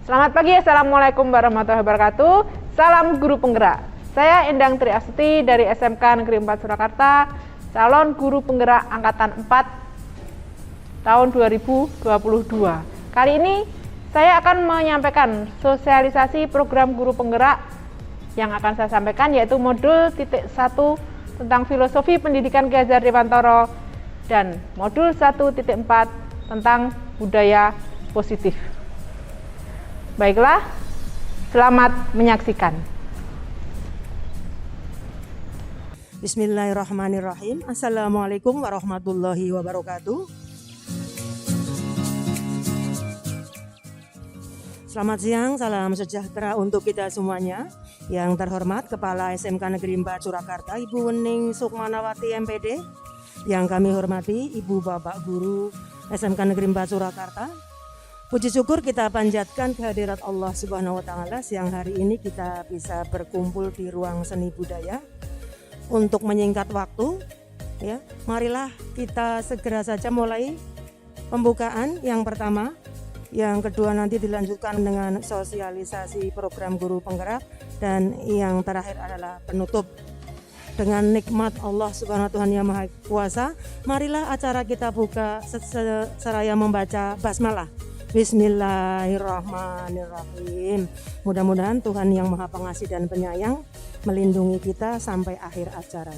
Selamat pagi, Assalamualaikum warahmatullahi wabarakatuh. Salam guru penggerak. Saya Endang Tri Astuti dari SMK Negeri 4 Surakarta, calon guru penggerak angkatan 4 tahun 2022. Kali ini saya akan menyampaikan sosialisasi program guru penggerak yang akan saya sampaikan, yaitu modul titik 1 tentang filosofi pendidikan Ki Hajar Dewantara dan modul 1.4 tentang budaya positif. Baiklah, selamat menyaksikan. Bismillahirrahmanirrahim. Assalamualaikum warahmatullahi wabarakatuh. Selamat siang, salam sejahtera untuk kita semuanya. Yang terhormat Kepala SMK Negeri 4 Surakarta, Ibu Wening Sukmanawati MPD. Yang kami hormati Ibu Bapak Guru SMK Negeri 4 Surakarta. Puji syukur kita panjatkan kehadirat Allah Subhanahu wa Ta'ala, siang hari ini kita bisa berkumpul di ruang seni budaya. Untuk menyingkat waktu, ya, marilah kita segera saja mulai pembukaan yang pertama. Yang kedua nanti dilanjutkan dengan sosialisasi program guru penggerak, dan yang terakhir adalah penutup. Dengan nikmat Allah Subhanahu wa Ta'ala yang Maha Kuasa, marilah acara kita buka seraya membaca basmalah. Bismillahirrahmanirrahim. Mudah-mudahan Tuhan yang Maha Pengasih dan Penyayang melindungi kita sampai akhir acara.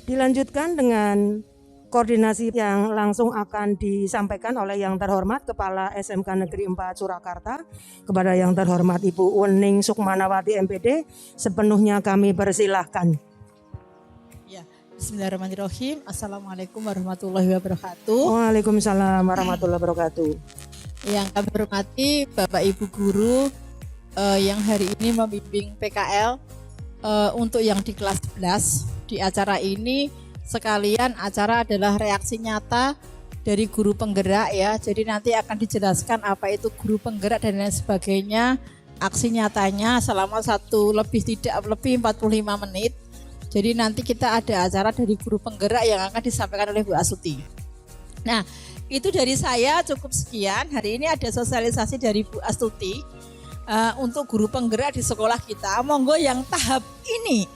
Dilanjutkan dengan koordinasi yang langsung akan disampaikan oleh yang terhormat Kepala SMK Negeri 4 Surakarta. Kepada yang terhormat Ibu Wening Sukmanawati MPD, sepenuhnya kami persilahkan. Bismillahirrahmanirrahim. Assalamualaikum warahmatullahi wabarakatuh. Waalaikumsalam warahmatullahi wabarakatuh. Yang kami hormati Bapak Ibu Guru yang hari ini membimbing PKL untuk yang di kelas 11. Di acara ini sekalian acara adalah reaksi nyata dari guru penggerak, ya. Jadi nanti akan dijelaskan apa itu guru penggerak dan lain sebagainya. Aksi nyatanya selama tidak lebih 45 menit. Jadi nanti kita ada acara dari guru penggerak yang akan disampaikan oleh Bu Astuti. Nah, itu dari saya cukup sekian. Hari ini ada sosialisasi dari Bu Astuti untuk guru penggerak di sekolah kita. Monggo yang tahap ini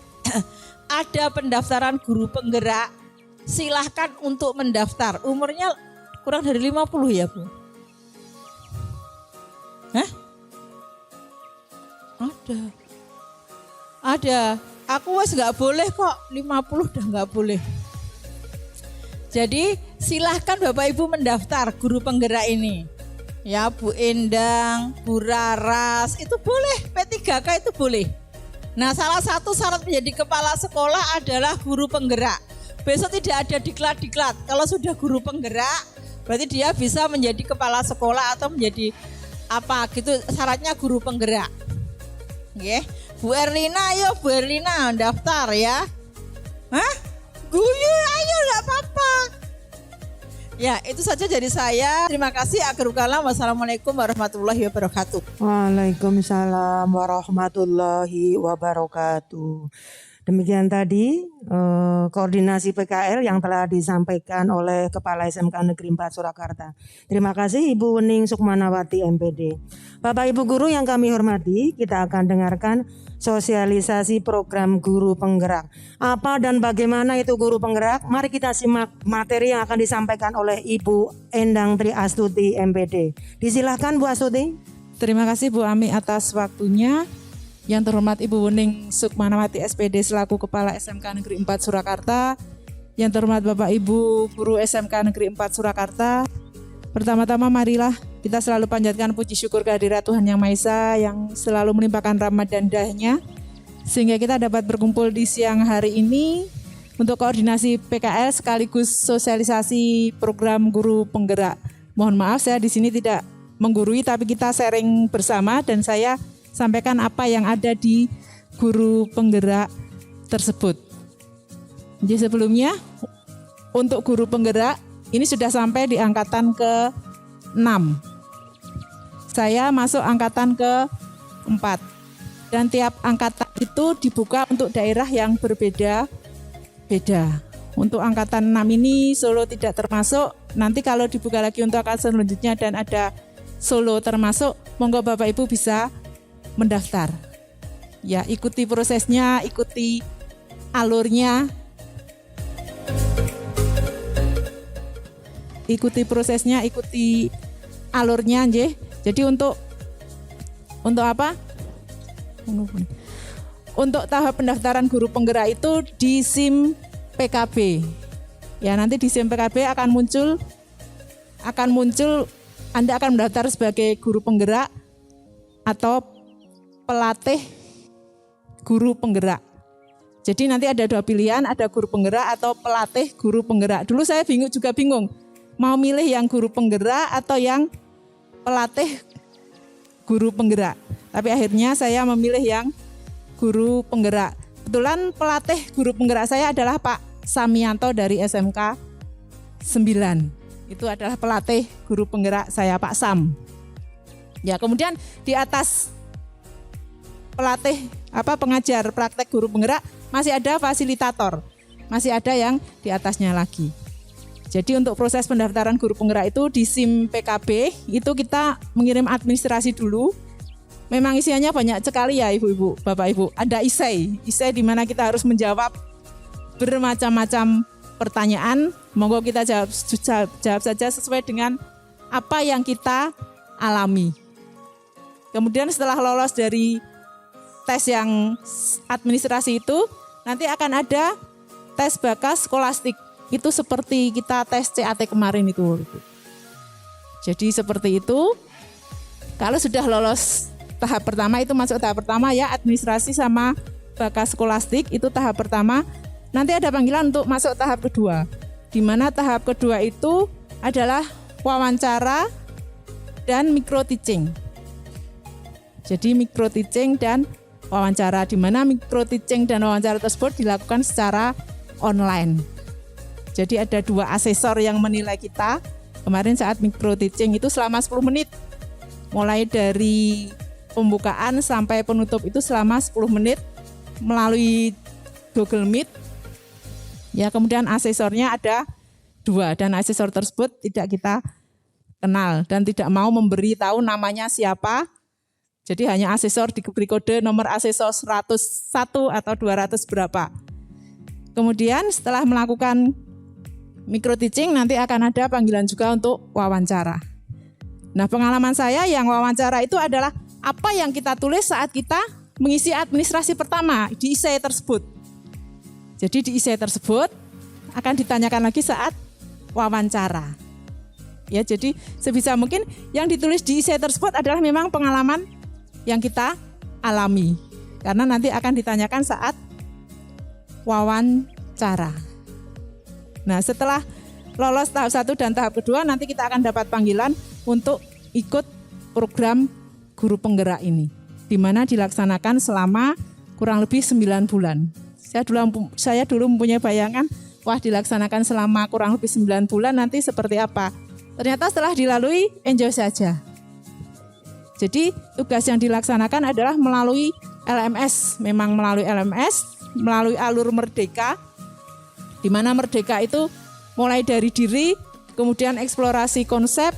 ada pendaftaran guru penggerak. Silahkan untuk mendaftar. Umurnya kurang dari 50 ya, Bu? Hah? Ada. Aku wes nggak boleh kok, 50 udah nggak boleh. Jadi silahkan Bapak Ibu mendaftar guru penggerak ini. Ya, Bu Endang, Bu Raras, itu boleh, P3K itu boleh. Nah, salah satu syarat menjadi kepala sekolah adalah guru penggerak. Besok tidak ada diklat-diklat. Kalau sudah guru penggerak, berarti dia bisa menjadi kepala sekolah atau menjadi apa gitu, syaratnya guru penggerak. Oke. Bu Erlina, ayo Bu Erlina daftar ya. Hah? Guyu, ayo gak apa-apa. Ya, itu saja dari saya. Terima kasih. Akhirul kalam. Wassalamualaikum warahmatullahi wabarakatuh. Waalaikumsalam warahmatullahi wabarakatuh. Demikian tadi koordinasi PKL yang telah disampaikan oleh Kepala SMK Negeri 4 Surakarta. Terima kasih Ibu Wening Sukmanawati MPD. Bapak Ibu Guru yang kami hormati, kita akan dengarkan sosialisasi program guru penggerak. Apa dan bagaimana itu guru penggerak? Mari kita simak materi yang akan disampaikan oleh Ibu Endang Tri Astuti MPD. Disilahkan Bu Astuti. Terima kasih Bu Ami atas waktunya. Yang terhormat Ibu Wening Sukmanawati SPD selaku Kepala SMK Negeri 4 Surakarta. Yang terhormat Bapak Ibu Guru SMK Negeri 4 Surakarta. Pertama-tama marilah kita selalu panjatkan puji syukur kehadirat Tuhan Yang Maha Esa yang selalu melimpahkan rahmat dan hidayah-Nya sehingga kita dapat berkumpul di siang hari ini untuk koordinasi PKL sekaligus sosialisasi program guru penggerak. Mohon maaf saya di sini tidak menggurui, tapi kita sharing bersama dan saya sampaikan apa yang ada di guru penggerak tersebut. Jadi sebelumnya untuk guru penggerak ini sudah sampai di angkatan ke-6. Saya masuk angkatan ke-4. Dan tiap angkatan itu dibuka untuk daerah yang berbeda-beda. Untuk angkatan 6 ini Solo tidak termasuk. Nanti kalau dibuka lagi untuk angkatan selanjutnya dan ada Solo termasuk, monggo Bapak Ibu bisa mendaftar. Ya, ikuti prosesnya, ikuti alurnya. Ikuti prosesnya, ikuti alurnya nggih. Jadi untuk apa? Untuk tahap pendaftaran guru penggerak itu di SIM PKB. Ya, nanti di SIM PKB akan muncul Anda akan mendaftar sebagai guru penggerak atau pelatih guru penggerak. Jadi nanti ada 2 pilihan, ada guru penggerak atau pelatih guru penggerak. Dulu saya bingung, mau milih yang guru penggerak atau yang pelatih guru penggerak. Tapi akhirnya saya memilih yang guru penggerak. Kebetulan pelatih guru penggerak saya adalah Pak Samianto dari SMK 9. Itu adalah pelatih guru penggerak saya, Pak Sam. Ya, kemudian di atas pelatih pengajar praktek guru penggerak masih ada fasilitator. Masih ada yang di atasnya lagi. Jadi untuk proses pendaftaran guru penggerak itu di SIM PKB itu kita mengirim administrasi dulu. Memang isiannya banyak sekali ya Ibu-ibu, Bapak Ibu. Ada isai di mana kita harus menjawab bermacam-macam pertanyaan. Monggo kita jawab saja sesuai dengan apa yang kita alami. Kemudian setelah lolos dari tes yang administrasi itu, nanti akan ada tes bakas skolastik. Itu seperti kita tes CAT kemarin itu. Jadi seperti itu. Kalau sudah lolos tahap pertama, itu masuk tahap pertama ya, administrasi sama bakas skolastik, itu tahap pertama. Nanti ada panggilan untuk masuk tahap kedua. Di mana tahap kedua itu adalah wawancara dan micro teaching. Jadi micro teaching dan wawancara, di mana micro teaching dan wawancara tersebut dilakukan secara online. Jadi ada 2 asesor yang menilai kita. Kemarin saat micro teaching itu selama 10 menit. Mulai dari pembukaan sampai penutup itu selama 10 menit melalui Google Meet. Ya, kemudian asesornya ada 2 dan asesor tersebut tidak kita kenal dan tidak mau memberi tahu namanya siapa. Jadi hanya asesor diberi kode nomor asesor 101 atau 200 berapa. Kemudian setelah melakukan micro teaching nanti akan ada panggilan juga untuk wawancara. Nah, pengalaman saya yang wawancara itu adalah apa yang kita tulis saat kita mengisi administrasi pertama di isai tersebut. Jadi di isai tersebut akan ditanyakan lagi saat wawancara. Ya, jadi sebisa mungkin yang ditulis di isai tersebut adalah memang pengalaman yang kita alami. Karena nanti akan ditanyakan saat wawancara. Nah, setelah lolos tahap 1 dan tahap kedua, nanti kita akan dapat panggilan untuk ikut program guru penggerak ini, di mana dilaksanakan selama kurang lebih 9 bulan. Saya dulu mempunyai bayangan, wah dilaksanakan selama kurang lebih 9 bulan nanti seperti apa. Ternyata setelah dilalui, enjoy saja. Jadi tugas yang dilaksanakan adalah melalui LMS, memang melalui LMS, melalui alur Merdeka, di mana Merdeka itu mulai dari diri, kemudian eksplorasi konsep,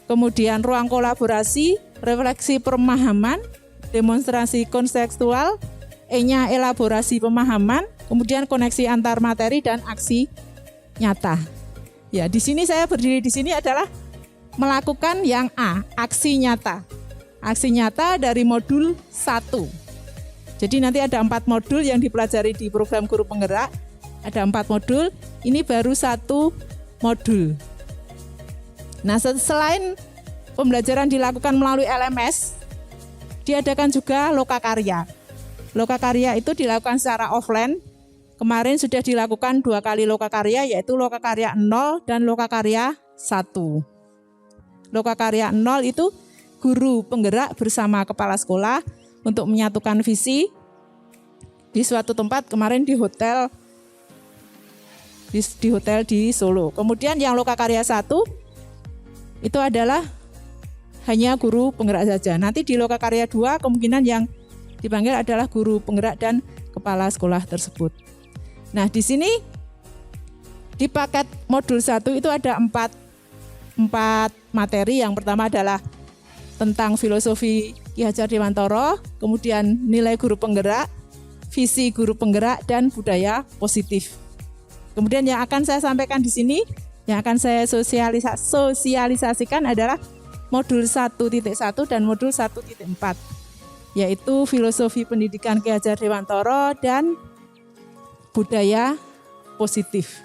kemudian ruang kolaborasi, refleksi pemahaman, demonstrasi konseptual, E-nya elaborasi pemahaman, kemudian koneksi antar materi dan aksi nyata. Ya, di sini saya berdiri di sini adalah melakukan yang A, aksi nyata. Aksi nyata dari modul 1. Jadi nanti ada 4 modul yang dipelajari di program guru penggerak. Ada 4 modul, ini baru 1 modul. Nah, selain pembelajaran dilakukan melalui LMS, diadakan juga lokakarya. Lokakarya itu dilakukan secara offline. Kemarin sudah dilakukan 2 kali lokakarya, yaitu lokakarya 0 dan lokakarya 1. Lokakarya 0 itu guru penggerak bersama kepala sekolah untuk menyatukan visi di suatu tempat, kemarin di hotel di Solo. Kemudian yang lokakarya 1 itu adalah hanya guru penggerak saja. Nanti di lokakarya 2 kemungkinan yang dipanggil adalah guru penggerak dan kepala sekolah tersebut. Nah, di sini di paket modul 1 itu ada 4 4 materi. Yang pertama adalah tentang filosofi Ki Hajar Dewantara, kemudian nilai guru penggerak, visi guru penggerak, dan budaya positif. Kemudian yang akan saya sampaikan di sini, yang akan saya sosialisasikan adalah modul 1.1 dan modul 1.4, yaitu filosofi pendidikan Ki Hajar Dewantara dan budaya positif.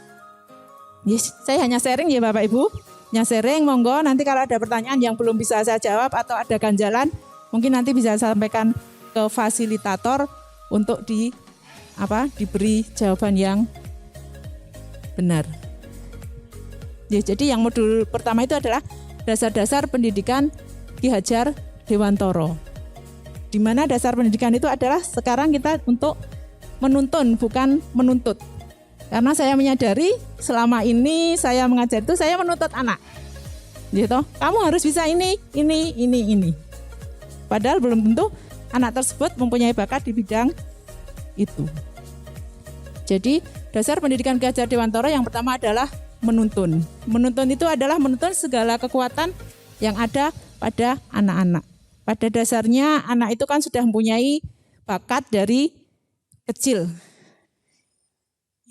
Yes, saya hanya sharing ya Bapak Ibu, hanya sharing, monggo nanti kalau ada pertanyaan yang belum bisa saya jawab atau ada ganjalan, mungkin nanti bisa saya sampaikan ke fasilitator untuk diberi jawaban yang benar. Ya, jadi yang modul pertama itu adalah dasar-dasar pendidikan Ki Hajar Dewantara. Di mana dasar pendidikan itu adalah sekarang kita untuk menuntun, bukan menuntut. Karena saya menyadari selama ini saya mengajar itu saya menuntut anak. Gitu. Kamu harus bisa ini. Padahal belum tentu anak tersebut mempunyai bakat di bidang itu. Jadi dasar pendidikan Ki Hajar Dewantara yang pertama adalah menuntun. Menuntun itu adalah menuntun segala kekuatan yang ada pada anak-anak. Pada dasarnya anak itu kan sudah mempunyai bakat dari kecil.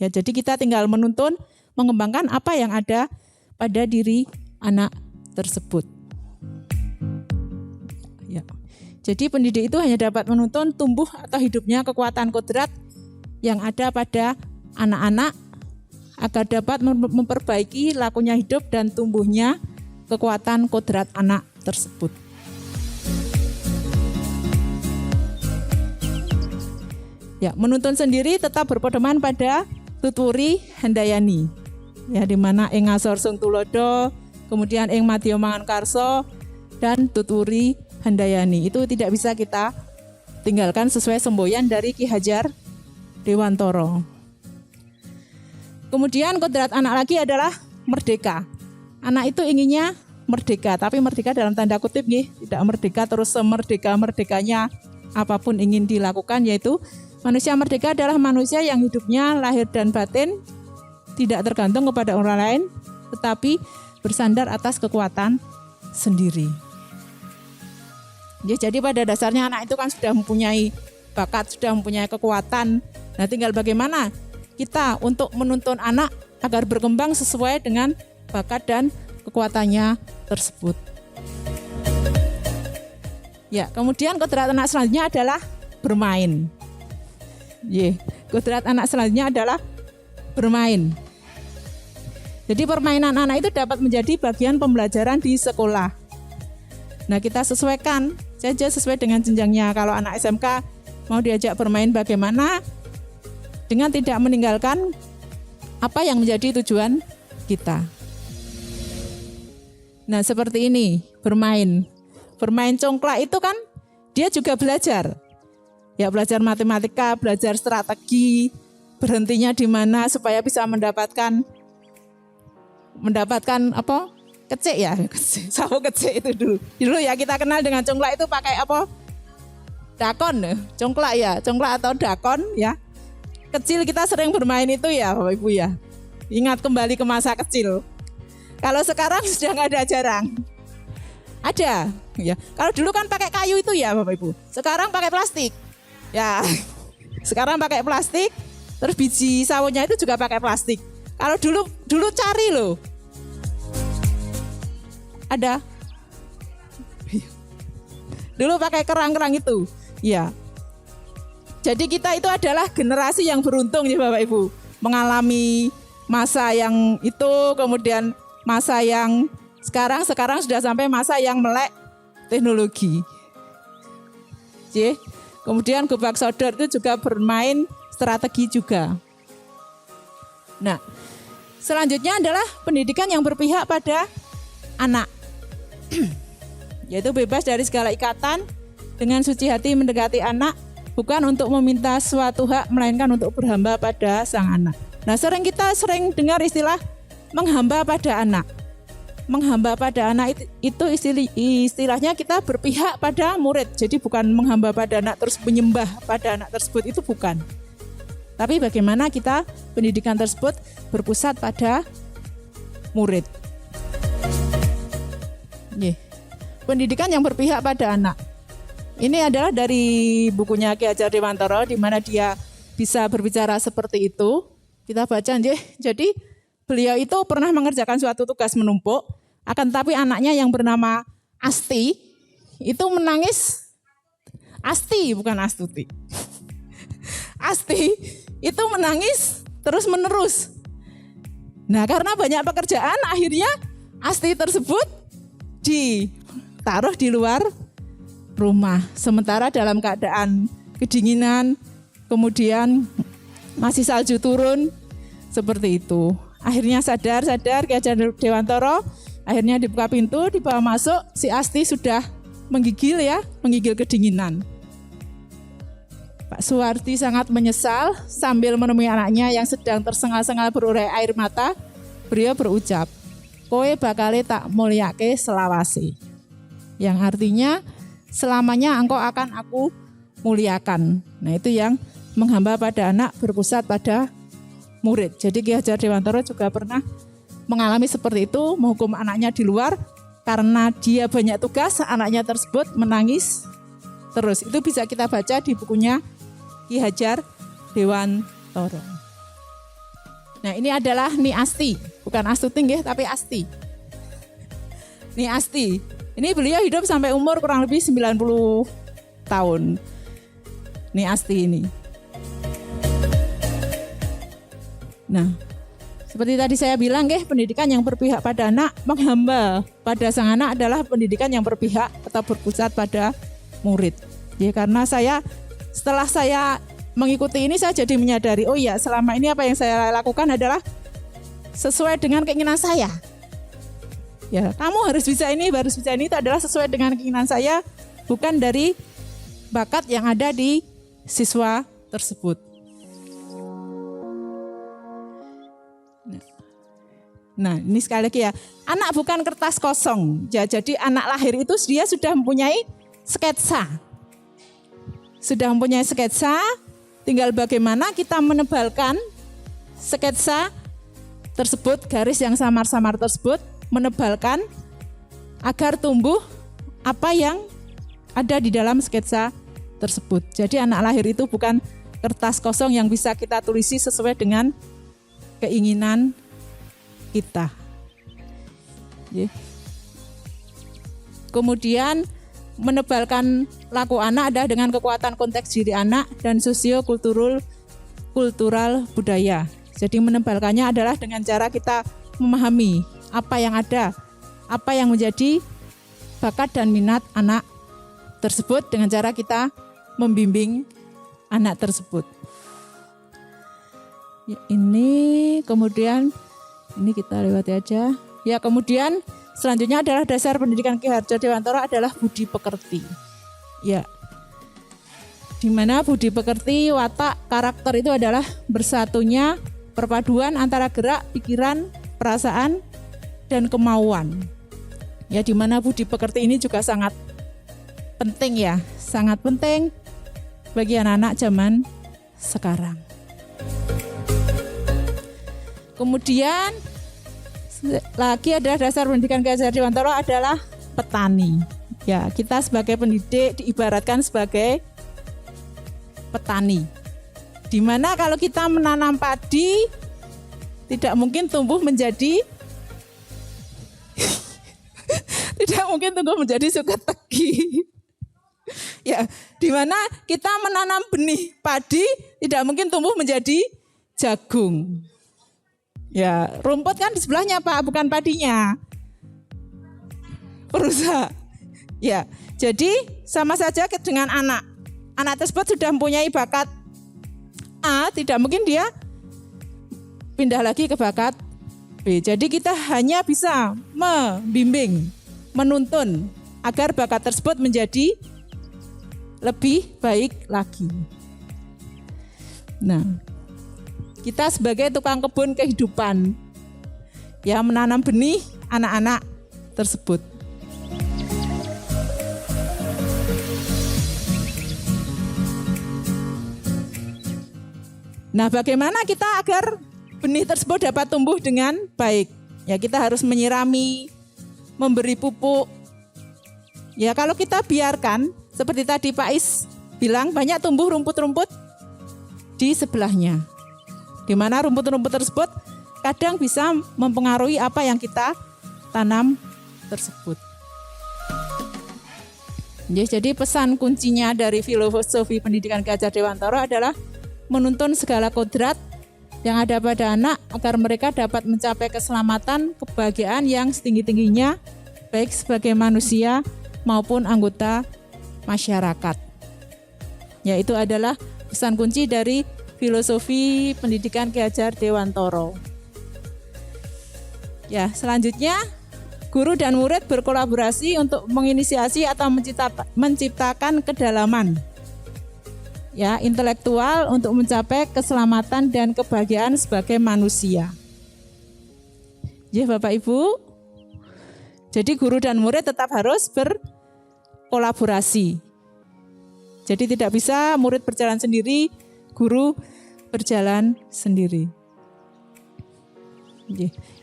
Ya, jadi kita tinggal menuntun, mengembangkan apa yang ada pada diri anak tersebut. Ya. Jadi pendidik itu hanya dapat menuntun tumbuh atau hidupnya kekuatan kodrat yang ada pada anak-anak agar dapat memperbaiki lakunya hidup dan tumbuhnya kekuatan kodrat anak tersebut. Ya, menuntun sendiri tetap berpedoman pada tuturi Handayani. Ya, di mana ing ngasor sung tulodo, kemudian ing madya mangankarsa dan tuturi Handayani. Itu tidak bisa kita tinggalkan sesuai semboyan dari Ki Hajar Dewantara. Kemudian kodrat anak lagi adalah merdeka. Anak itu inginnya merdeka, tapi merdeka dalam tanda kutip tidak merdeka terus semerdeka-merdekanya apapun ingin dilakukan, yaitu manusia merdeka adalah manusia yang hidupnya lahir dan batin tidak tergantung kepada orang lain, tetapi bersandar atas kekuatan sendiri. Ya, jadi pada dasarnya anak itu kan sudah mempunyai bakat, sudah mempunyai kekuatan. Nah, tinggal bagaimana kita untuk menuntun anak agar berkembang sesuai dengan bakat dan kekuatannya tersebut. Ya, kemudian kodrat anak selanjutnya adalah bermain. Kodrat anak selanjutnya adalah bermain. Jadi permainan anak itu dapat menjadi bagian pembelajaran di sekolah. Nah, kita sesuaikan saja sesuai dengan jenjangnya. Kalau anak SMK mau diajak bermain bagaimana? Dengan tidak meninggalkan apa yang menjadi tujuan kita. Nah, seperti ini, bermain. Bermain congklak itu kan dia juga belajar. Ya, belajar matematika, belajar strategi, berhentinya di mana supaya bisa mendapatkan apa? Kecek ya, sawo kecek itu dulu. Dulu ya kita kenal dengan congklak itu pakai apa? Dakon, congklak ya, congklak atau dakon ya. Kecil kita sering bermain itu ya Bapak Ibu ya. Ingat kembali ke masa kecil. Kalau sekarang sudah nggak ada, jarang. Ada ya. Kalau dulu kan pakai kayu itu ya Bapak Ibu. Sekarang pakai plastik. Ya. Sekarang pakai plastik. Terus biji sawonya itu juga pakai plastik. Kalau dulu cari loh. Ada. Dulu pakai kerang-kerang itu. Ya. Jadi kita itu adalah generasi yang beruntung ya Bapak Ibu. Mengalami masa yang itu, kemudian masa yang sekarang sudah sampai masa yang melek teknologi. Kemudian Gobak Sodor itu juga bermain strategi juga. Nah, selanjutnya adalah pendidikan yang berpihak pada anak. Yaitu bebas dari segala ikatan, dengan suci hati mendekati anak, bukan untuk meminta suatu hak, melainkan untuk berhamba pada sang anak. Nah, kita sering dengar istilah menghamba pada anak. Menghamba pada anak itu istilahnya kita berpihak pada murid. Jadi bukan menghamba pada anak terus menyembah pada anak tersebut, itu bukan. Tapi bagaimana kita pendidikan tersebut berpusat pada murid. Nggih. Pendidikan yang berpihak pada anak. Ini adalah dari bukunya Ki Hajar Dewantara di mana dia bisa berbicara seperti itu. Kita baca nggih. Jadi beliau itu pernah mengerjakan suatu tugas menumpuk, akan tetapi anaknya yang bernama Asti itu menangis. Asti bukan Astuti. Asti itu menangis terus menerus. Nah, karena banyak pekerjaan akhirnya Asti tersebut ditaruh di luar rumah. Sementara dalam keadaan kedinginan, kemudian masih salju turun, seperti itu. Akhirnya sadar Ki Hajar Dewantara, akhirnya dibuka pintu, dibawa masuk, si Asti sudah menggigil kedinginan. Pak Suwarti sangat menyesal sambil menemui anaknya yang sedang tersengal-sengal berurai air mata. Beliau berucap, "Kowe bakale tak mulyake selawase." Yang artinya selamanya engkau akan aku muliakan. Nah, itu yang menghamba pada anak berpusat pada murid. Jadi Ki Hajar Dewantara juga pernah mengalami seperti itu, menghukum anaknya di luar karena dia banyak tugas, anaknya tersebut menangis terus. Itu bisa kita baca di bukunya Ki Hajar Dewantara. Nah, ini adalah Ni Asti, bukan Astuti nggih, tapi Asti. Ni Asti. Ini beliau hidup sampai umur kurang lebih 90 tahun. Ni Asti ini. Nah, seperti tadi saya bilang nggih, pendidikan yang berpihak pada anak, menghamba pada sang anak adalah pendidikan yang berpihak atau berpusat pada murid. Ya, karena setelah saya mengikuti ini, saya jadi menyadari, oh iya, selama ini apa yang saya lakukan adalah sesuai dengan keinginan saya. Ya, kamu harus bisa ini itu adalah sesuai dengan keinginan saya, bukan dari bakat yang ada di siswa tersebut. Nah, ini sekali lagi ya, anak bukan kertas kosong. Ya, jadi anak lahir itu dia sudah mempunyai sketsa. Tinggal bagaimana kita menebalkan sketsa tersebut, garis yang samar-samar tersebut, menebalkan agar tumbuh apa yang ada di dalam sketsa tersebut. Jadi anak lahir itu bukan kertas kosong yang bisa kita tulisi sesuai dengan keinginan kita. Kemudian menebalkan laku anak adalah dengan kekuatan konteks diri anak dan sosio-kultural budaya. Jadi menebalkannya adalah dengan cara kita memahami apa yang ada, apa yang menjadi bakat dan minat anak tersebut dengan cara kita membimbing anak tersebut. Ya, ini kemudian ini kita lewati aja. Ya, kemudian selanjutnya adalah dasar pendidikan Ki Hajar Dewantara adalah budi pekerti. Ya, di mana budi pekerti, watak, karakter itu adalah bersatunya perpaduan antara gerak, pikiran, perasaan, dan kemauan. Ya, di mana budi pekerti ini juga sangat penting ya, sangat penting bagi anak-anak zaman sekarang. Kemudian lagi adalah dasar pendidikan Ki Hajar Dewantara adalah petani. Ya, kita sebagai pendidik diibaratkan sebagai petani. Di mana kalau kita menanam padi tidak mungkin tumbuh menjadi suketegi. Ya, di mana kita menanam benih padi tidak mungkin tumbuh menjadi jagung. Ya, rumput kan di sebelahnya Pak, bukan padinya. Perusak. Ya, jadi sama saja dengan anak. Anak tersebut sudah mempunyai bakat A, tidak mungkin dia pindah lagi ke bakat B. Jadi kita hanya bisa membimbing, menuntun agar bakat tersebut menjadi lebih baik lagi. Nah, kita sebagai tukang kebun kehidupan, ya, menanam benih anak-anak tersebut. Nah, bagaimana kita agar benih tersebut dapat tumbuh dengan baik? Ya, kita harus menyirami, memberi pupuk, Ya kalau kita biarkan, seperti tadi Pak Is bilang, banyak tumbuh rumput-rumput di sebelahnya. Di mana rumput-rumput tersebut kadang bisa mempengaruhi apa yang kita tanam tersebut. Jadi pesan kuncinya dari filosofi pendidikan Ki Hajar Dewantara adalah menuntun segala kodrat yang ada pada anak agar mereka dapat mencapai keselamatan, kebahagiaan yang setinggi-tingginya baik sebagai manusia maupun anggota masyarakat. Yaitu adalah pesan kunci dari filosofi pendidikan Ki Hajar Dewantara. Ya, selanjutnya guru dan murid berkolaborasi untuk menginisiasi atau menciptakan kedalaman ya intelektual untuk mencapai keselamatan dan kebahagiaan sebagai manusia. Ya Bapak Ibu, jadi guru dan murid tetap harus berkolaborasi. Jadi tidak bisa murid berjalan sendiri, guru berjalan sendiri.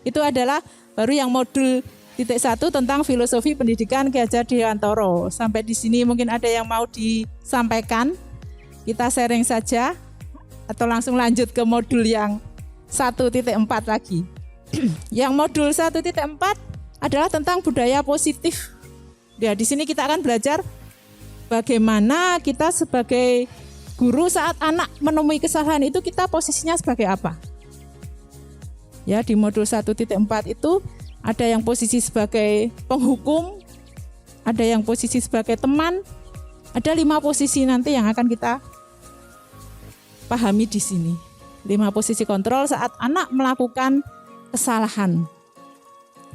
Itu adalah baru yang modul titik 1 tentang filosofi pendidikan Ki Hajar Dewantara. Sampai di sini mungkin ada yang mau disampaikan. Kita sharing saja atau langsung lanjut ke modul yang 1.4 lagi. Yang modul 1.4 adalah tentang budaya positif. Ya, di sini kita akan belajar bagaimana kita sebagai guru saat anak menemui kesalahan itu kita posisinya sebagai apa. Ya, di modul 1.4 itu ada yang posisi sebagai penghukum, ada yang posisi sebagai teman, ada 5 posisi nanti yang akan kita pahami di sini. 5 posisi kontrol saat anak melakukan kesalahan.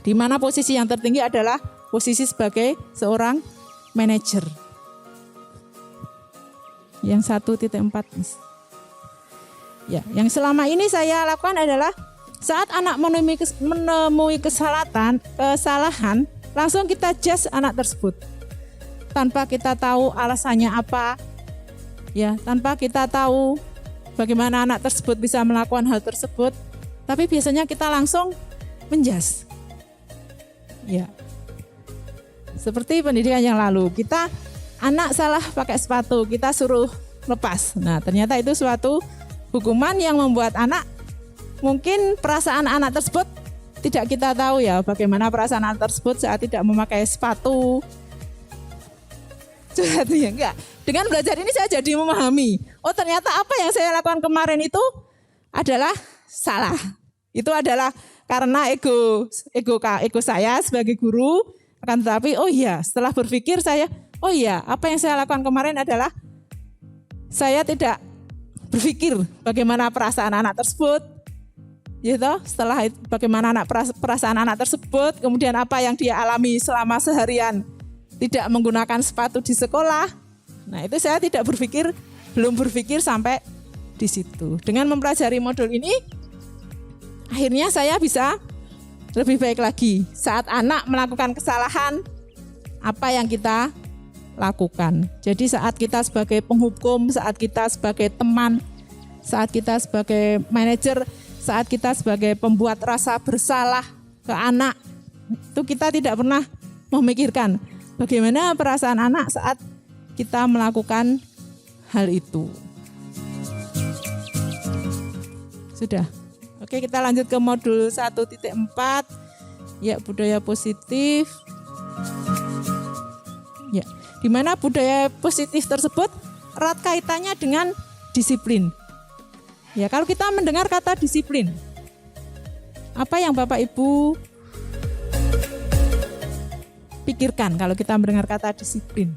Di mana posisi yang tertinggi adalah posisi sebagai seorang manajer. Yang 1.4. Ya, yang selama ini saya lakukan adalah saat anak menemui kesalahan, langsung kita judge anak tersebut. Tanpa kita tahu alasannya apa, ya, tanpa kita tahu bagaimana anak tersebut bisa melakukan hal tersebut, tapi biasanya kita langsung menjudge. Ya. Seperti pendidikan yang lalu, kita anak salah pakai sepatu, kita suruh lepas. Nah, ternyata itu suatu hukuman yang membuat anak mungkin perasaan anak tersebut tidak kita tahu ya bagaimana perasaan anak tersebut saat tidak memakai sepatu. Jadi ya enggak. Dengan belajar ini saya jadi memahami. Oh ternyata apa yang saya lakukan kemarin itu adalah salah. Itu adalah karena ego saya sebagai guru. Akan tetapi oh iya setelah berpikir saya oh iya apa yang saya lakukan kemarin adalah saya tidak berpikir bagaimana perasaan anak tersebut. Gitu, setelah itu, bagaimana perasaan anak tersebut, kemudian apa yang dia alami selama seharian tidak menggunakan sepatu di sekolah. Nah itu saya belum berpikir sampai di situ. Dengan mempelajari modul ini, akhirnya saya bisa lebih baik lagi. Saat anak melakukan kesalahan, apa yang kita lakukan. Jadi saat kita sebagai penghukum, saat kita sebagai teman, saat kita sebagai manajer, saat kita sebagai pembuat rasa bersalah ke anak, itu kita tidak pernah memikirkan bagaimana perasaan anak saat kita melakukan hal itu. Sudah. Oke, kita lanjut ke modul 1.4. Ya, budaya positif. Ya, di mana budaya positif tersebut erat kaitannya dengan disiplin. Ya, kalau kita mendengar kata disiplin, apa yang Bapak Ibu pikirkan kalau kita mendengar kata disiplin?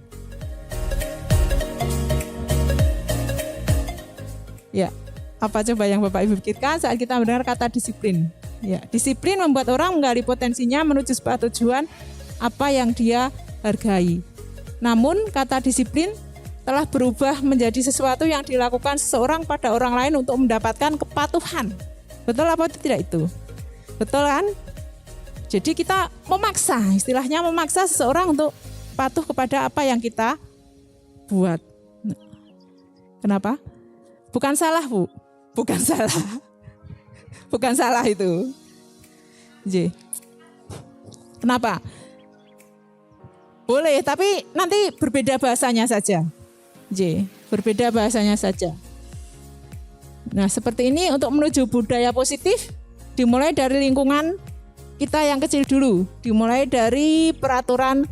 Ya, apa coba yang Bapak Ibu pikirkan saat kita mendengar kata disiplin? Ya, disiplin membuat orang menggali potensinya menuju sebuah tujuan apa yang dia hargai. Namun kata disiplin telah berubah menjadi sesuatu yang dilakukan seseorang pada orang lain untuk mendapatkan kepatuhan. Betul apa tidak itu? Betul kan? Jadi kita memaksa, istilahnya memaksa seseorang untuk patuh kepada apa yang kita buat. Kenapa? Bukan salah, Bu. Bukan salah. Bukan salah itu. Kenapa? Boleh, tapi nanti berbeda bahasanya saja. Berbeda bahasanya saja. Nah, seperti ini untuk menuju budaya positif dimulai dari lingkungan kita yang kecil dulu, dimulai dari peraturan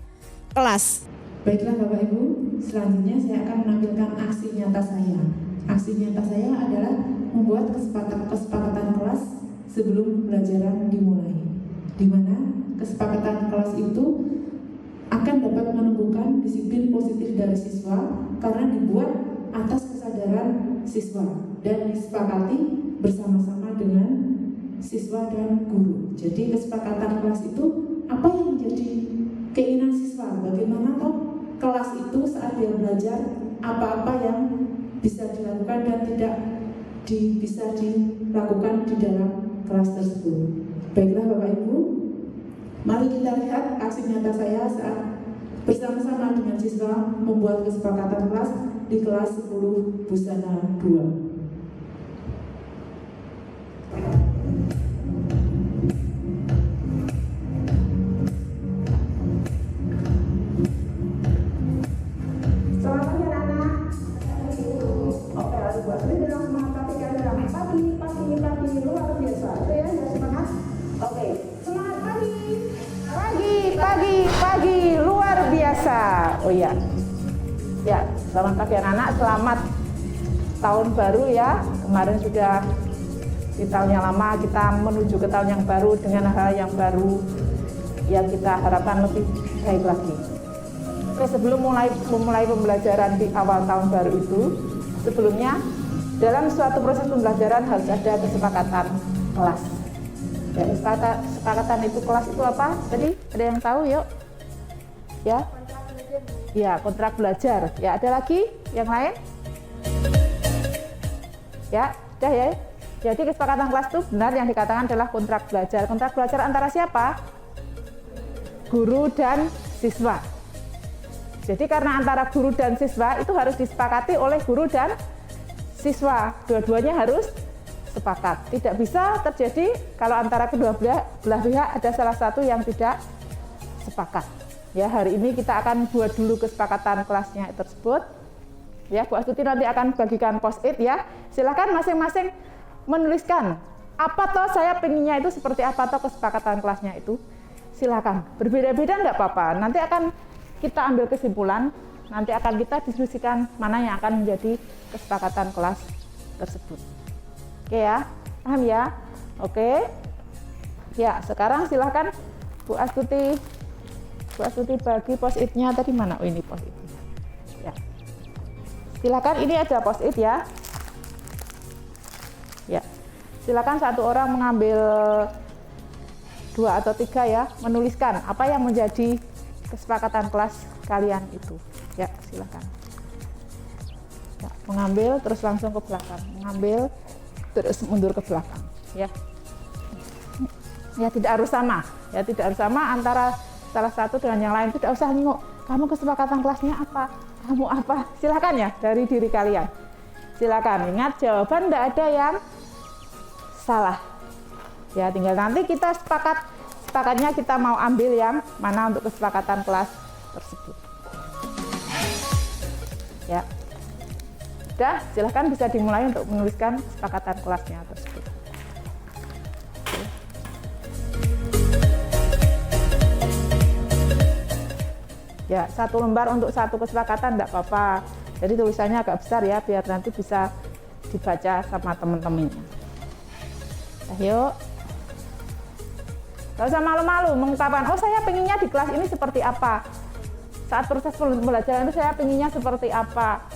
kelas. Baiklah Bapak Ibu, selanjutnya saya akan menampilkan aksi nyata saya. Aksi nyata saya adalah membuat kesepakatan kelas sebelum pembelajaran dimulai, di mana kesepakatan kelas itu akan dapat menumbuhkan disiplin positif dari siswa karena dibuat atas kesadaran siswa dan disepakati bersama-sama dengan siswa dan guru. Jadi kesepakatan kelas itu apa yang menjadi keinginan siswa, bagaimana toh kelas itu saat dia belajar apa-apa yang bisa dilakukan dan tidak bisa dilakukan di dalam kelas tersebut. Baiklah Bapak Ibu, mari kita lihat aksi nyata saya saat bersama-sama dengan siswa membuat kesepakatan kelas di kelas 10 Busana 2. Pagi luar biasa. Oh iya. Ya, selamat pagi anak-anak, selamat tahun baru ya. Kemarin sudah di tahun yang lama, kita menuju ke tahun yang baru dengan hal yang baru yang kita harapkan lebih baik lagi. Oke, sebelum memulai pembelajaran di awal tahun baru itu, sebelumnya dalam suatu proses pembelajaran harus ada kesepakatan kelas. Ya, kesepakatan itu kelas itu apa? Tadi ada yang tahu yuk? Ya, ya kontrak belajar. Ya, ada lagi yang lain? Ya, sudah ya. Jadi kesepakatan kelas itu benar yang dikatakan adalah kontrak belajar. Kontrak belajar antara siapa? Guru dan siswa. Jadi karena antara guru dan siswa itu harus disepakati oleh guru dan siswa. Dua-duanya harus sepakat. Tidak bisa terjadi kalau antara kedua belah pihak ada salah satu yang tidak sepakat. Ya, hari ini kita akan buat dulu kesepakatan kelasnya tersebut. Ya, Bu Astuti nanti akan bagikan post-it ya. Silakan masing-masing menuliskan apa toh saya pengennya itu seperti apa toh kesepakatan kelasnya itu. Silakan. Berbeda-beda enggak apa-apa. Nanti akan kita ambil kesimpulan, nanti akan kita diskusikan mana yang akan menjadi kesepakatan kelas tersebut. Oke ya, paham ya? Oke. Ya, sekarang silakan Bu Astuti bagi post-it-nya tadi mana? Oh, ini post-it. Ya. Silakan, ini ada post-it ya. Ya. Silakan satu orang mengambil 2 atau 3 ya, menuliskan apa yang menjadi kesepakatan kelas kalian itu. Ya, silakan. Ya, mengambil terus langsung ke belakang. Mengambil terus mundur ke belakang, ya. Ya, tidak harus sama. Ya, tidak harus sama antara salah satu dengan yang lain. Tidak usah nengok, kamu kesepakatan kelasnya apa? Kamu apa? Silakan ya, dari diri kalian. Silakan, ingat jawaban tidak ada yang salah. Ya, tinggal nanti kita sepakatnya kita mau ambil yang mana untuk kesepakatan kelas tersebut. Ya. Sudah, silakan bisa dimulai untuk menuliskan kesepakatan kelasnya tersebut. Ya, 1 lembar untuk 1 kesepakatan enggak apa-apa. Jadi tulisannya agak besar ya, biar nanti bisa dibaca sama teman-temannya. Nah, yuk. Gak usah malu-malu mengungkapkan, oh saya pengennya di kelas ini seperti apa. Saat proses pembelajaran itu saya pengennya seperti apa.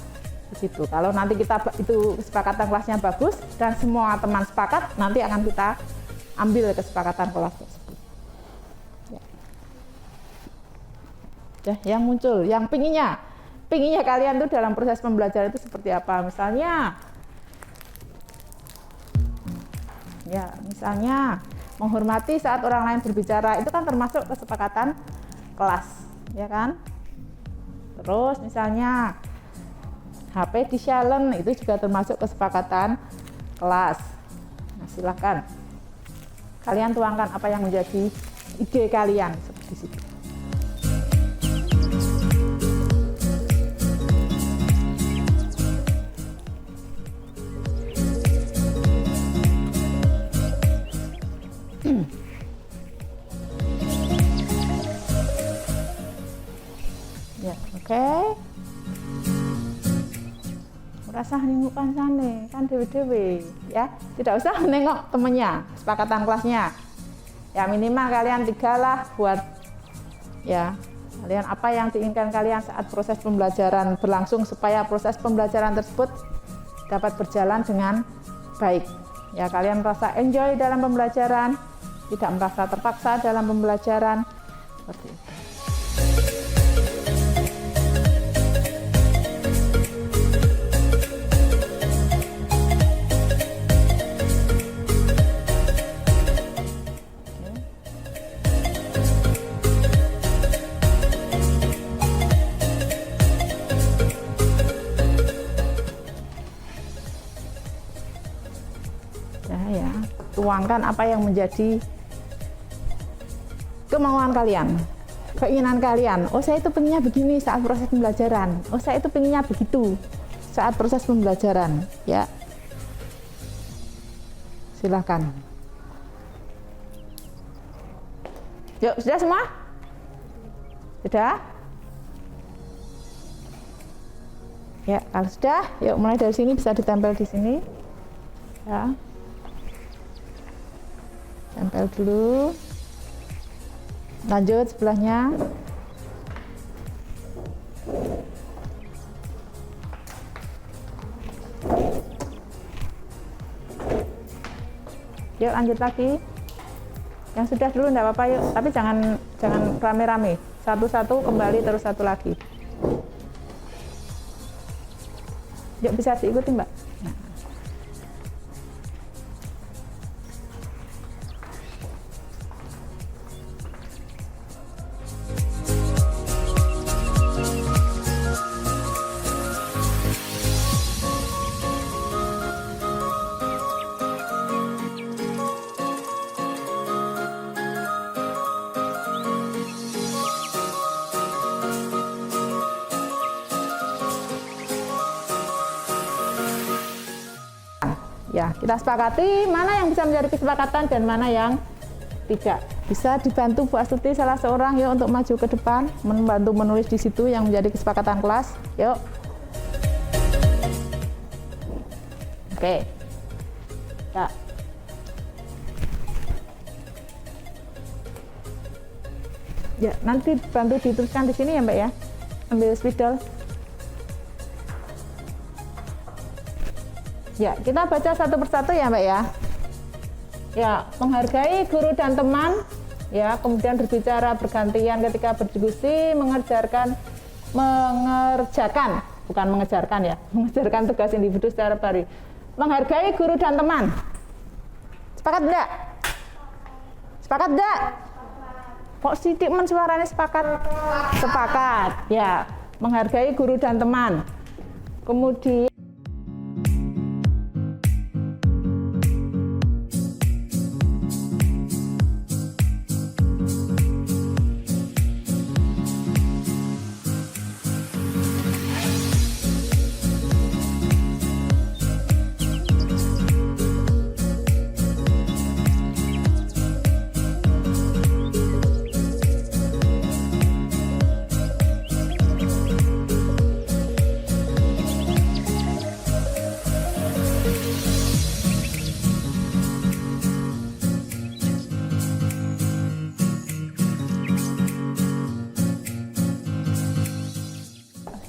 Begitu. Kalau nanti kita itu kesepakatan kelasnya bagus dan semua teman sepakat, nanti akan kita ambil kesepakatan kelas tersebut. Ya, yang muncul, yang pinginnya kalian tuh dalam proses pembelajaran itu seperti apa? Misalnya menghormati saat orang lain berbicara, itu kan termasuk kesepakatan kelas, ya kan? Terus misalnya HP di silent, itu juga termasuk kesepakatan kelas. Nah, silakan kalian tuangkan apa yang menjadi ide kalian seperti itu. Ya, oke. Rasa nengok kancane, kan dewe-dewe, ya. Tidak usah menengok temennya, kesepakatan kelasnya. Ya minimal kalian 3 lah buat ya kalian apa yang diinginkan kalian saat proses pembelajaran berlangsung supaya proses pembelajaran tersebut dapat berjalan dengan baik. Ya kalian merasa enjoy dalam pembelajaran, tidak merasa terpaksa dalam pembelajaran, seperti itu. Ya, tuangkan apa yang menjadi kemauan kalian, keinginan kalian. Oh, saya itu pengennya begini saat proses pembelajaran. Oh, saya itu pengennya begitu saat proses pembelajaran. Ya, silahkan. Yuk, sudah semua? Sudah? Ya, kalau sudah, yuk mulai dari sini bisa ditempel di sini. Ya. Tempel dulu, lanjut sebelahnya. Yuk lanjut lagi. Yang sudah dulu enggak apa-apa yuk, tapi jangan rame-rame. Satu-satu kembali terus satu lagi. Yuk bisa diikuti Mbak. Ya, kita sepakati mana yang bisa menjadi kesepakatan dan mana yang tidak. Bisa dibantu Bu Astuti salah seorang ya untuk maju ke depan, membantu menulis di situ yang menjadi kesepakatan kelas. Yuk. Oke. Ya. Ya, nanti bantu dituliskan di sini ya, Mbak ya. Ambil spidol. Ya, kita baca satu persatu ya Mbak ya. Ya, menghargai guru dan teman, ya, kemudian berbicara bergantian ketika berdiskusi, mengerjakan, bukan mengejarkan ya, mengejarkan tugas individu secara pribadi. Menghargai guru dan teman. Sepakat enggak? Sepakat enggak? Kok sidik suaranya sepakat? Sepakat, ya. Menghargai guru dan teman. Kemudian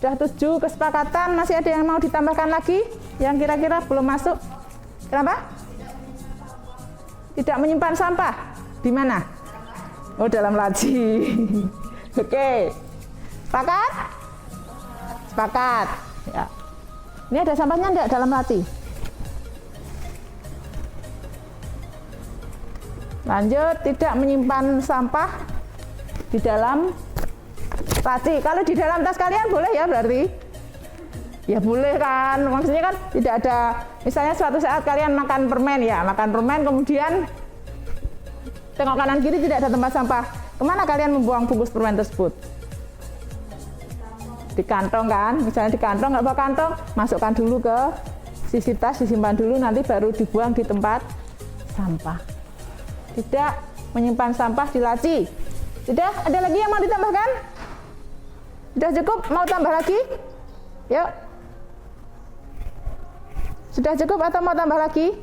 sudah 7 kesepakatan, masih ada yang mau ditambahkan lagi? Yang kira-kira belum masuk? Kenapa? Tidak menyimpan sampah? Di mana? Oh, dalam laci. Oke. Sepakat? Sepakat. Ya. Ini ada sampahnya enggak dalam laci? Lanjut, tidak menyimpan sampah di dalam laci. Kalau di dalam tas kalian boleh ya berarti? Ya boleh kan, maksudnya kan tidak ada, misalnya suatu saat kalian makan permen ya, makan permen kemudian tengok kanan kiri tidak ada tempat sampah. Kemana kalian membuang bungkus permen tersebut? Di kantong kan, misalnya di kantong, nggak bawa kantong, masukkan dulu ke sisi tas, disimpan dulu, nanti baru dibuang di tempat sampah. tidak menyimpan sampah di laci. Sudah, ada lagi yang mau ditambahkan? Sudah cukup? Mau tambah lagi? Yuk. Sudah cukup atau mau tambah lagi?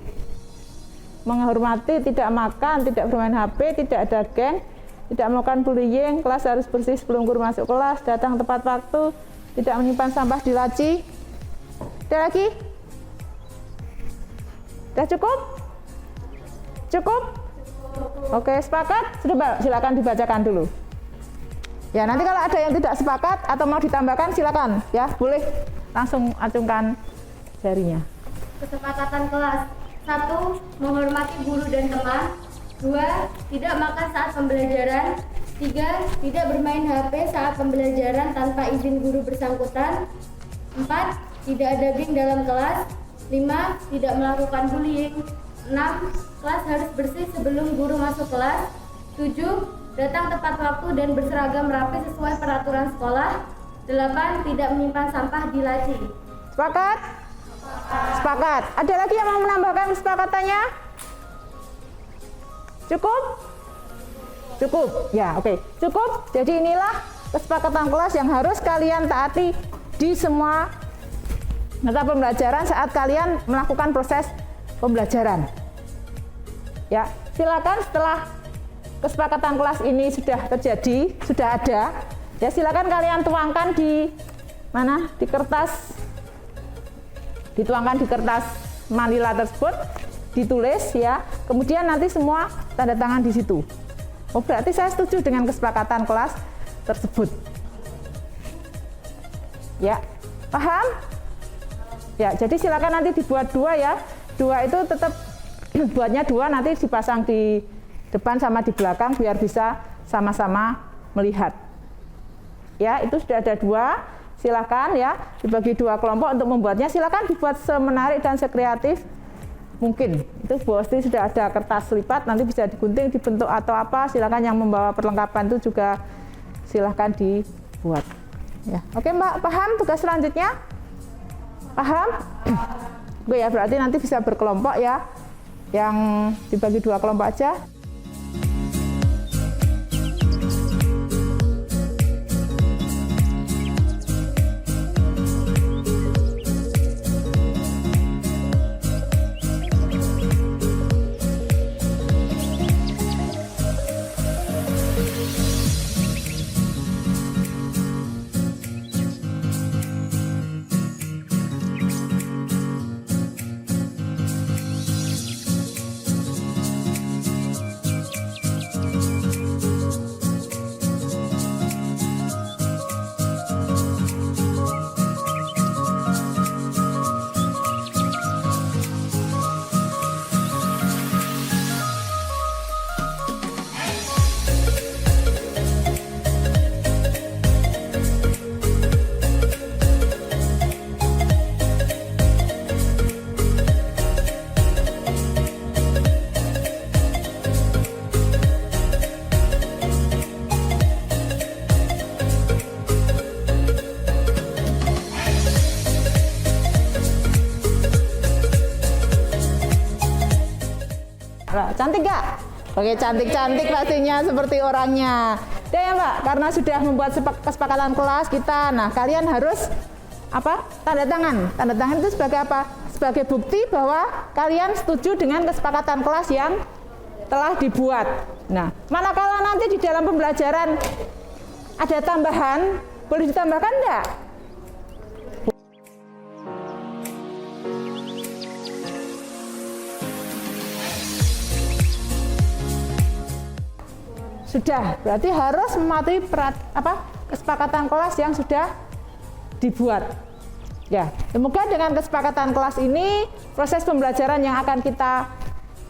Menghormati, tidak makan, tidak bermain HP, tidak ada geng, tidak melakukan bullying, kelas harus bersih sebelum guru masuk kelas, datang tepat waktu, tidak menyimpan sampah di laci. Ada lagi? Sudah cukup? Cukup? Oke, sepakat? Sudah, Mbak, silakan dibacakan dulu. Ya, nanti kalau ada yang tidak sepakat atau mau ditambahkan silakan ya, boleh langsung acungkan jarinya. Kesepakatan kelas. 1. Menghormati guru dan teman. 2. Tidak makan saat pembelajaran. 3. Tidak bermain HP saat pembelajaran tanpa izin guru bersangkutan. 4. Tidak ada geng dalam kelas. 5. Tidak melakukan bullying. 6. Kelas harus bersih sebelum guru masuk kelas. 7. Datang tepat waktu dan berseragam rapi sesuai peraturan sekolah. 8. Tidak menyimpan sampah di laci. Sepakat? Sepakat. Ada lagi yang mau menambahkan kesepakatannya? Cukup? Cukup. Ya, oke. Cukup. Jadi inilah kesepakatan kelas yang harus kalian taati di semua mata pembelajaran saat kalian melakukan proses pembelajaran. Ya, silakan setelah kesepakatan kelas ini sudah terjadi, sudah ada, ya silakan kalian tuangkan di mana? Di kertas. Dituangkan di kertas manila tersebut, ditulis ya. Kemudian nanti semua tanda tangan di situ. Oh, berarti saya setuju dengan kesepakatan kelas tersebut. Ya, paham? Ya, jadi silakan nanti dibuat 2 ya. 2 itu tetap buatnya 2, nanti dipasang di depan sama di belakang biar bisa sama-sama melihat. Ya, itu sudah ada 2. Silakan ya, dibagi 2 kelompok untuk membuatnya. Silakan dibuat semenarik dan sekreatif mungkin. Itu Bu Osti sudah ada kertas lipat, nanti bisa digunting, dibentuk atau apa. Silakan yang membawa perlengkapan itu juga silakan dibuat. Ya, oke Mbak, paham tugas selanjutnya? Paham? Oke ya, berarti nanti bisa berkelompok ya. Yang dibagi 2 kelompok aja. Cantik gak? Oke, cantik-cantik pastinya seperti orangnya. Ya Mbak, karena sudah membuat kesepakatan kelas kita, nah kalian harus apa? Tanda tangan. Tanda tangan itu sebagai apa? Sebagai bukti bahwa kalian setuju dengan kesepakatan kelas yang telah dibuat. Nah, manakala nanti di dalam pembelajaran ada tambahan, boleh ditambahkan enggak? Sudah, berarti harus mematuhi kesepakatan kelas yang sudah dibuat. Ya, semoga dengan kesepakatan kelas ini proses pembelajaran yang akan kita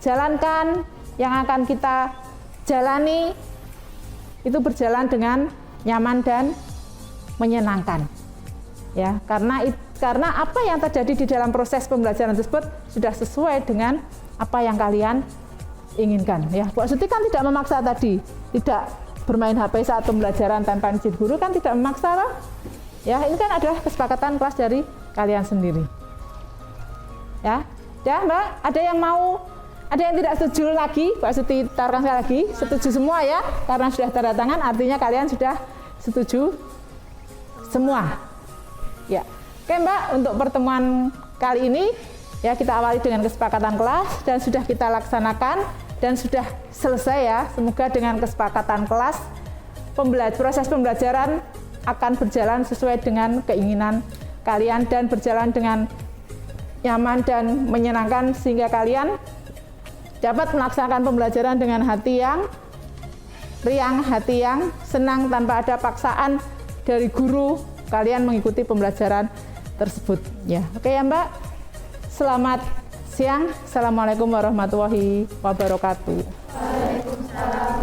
jalankan, yang akan kita jalani itu berjalan dengan nyaman dan menyenangkan. Ya, karena apa yang terjadi di dalam proses pembelajaran tersebut sudah sesuai dengan apa yang kalian inginkan. Ya, Bu Astuti kan tidak memaksa tadi, tidak bermain HP saat pembelajaran tanpa izin guru kan tidak memaksa loh. Ya, ini kan adalah kesepakatan kelas dari kalian sendiri. Ya, Mbak, ada yang mau Ada yang tidak setuju lagi? Pak Suti taruhkan sekali lagi. Setuju semua ya? Karena sudah tanda tangan artinya kalian sudah setuju semua. Ya. Oke Mbak, untuk pertemuan kali ini ya kita awali dengan kesepakatan kelas dan sudah kita laksanakan dan sudah selesai ya. Semoga dengan kesepakatan kelas proses pembelajaran akan berjalan sesuai dengan keinginan kalian dan berjalan dengan nyaman dan menyenangkan sehingga kalian dapat melaksanakan pembelajaran dengan hati yang riang, hati yang senang tanpa ada paksaan dari guru. Kalian mengikuti pembelajaran tersebut ya. Oke ya Mbak. Selamat siang. Assalamualaikum warahmatullahi wabarakatuh. Waalaikumsalam.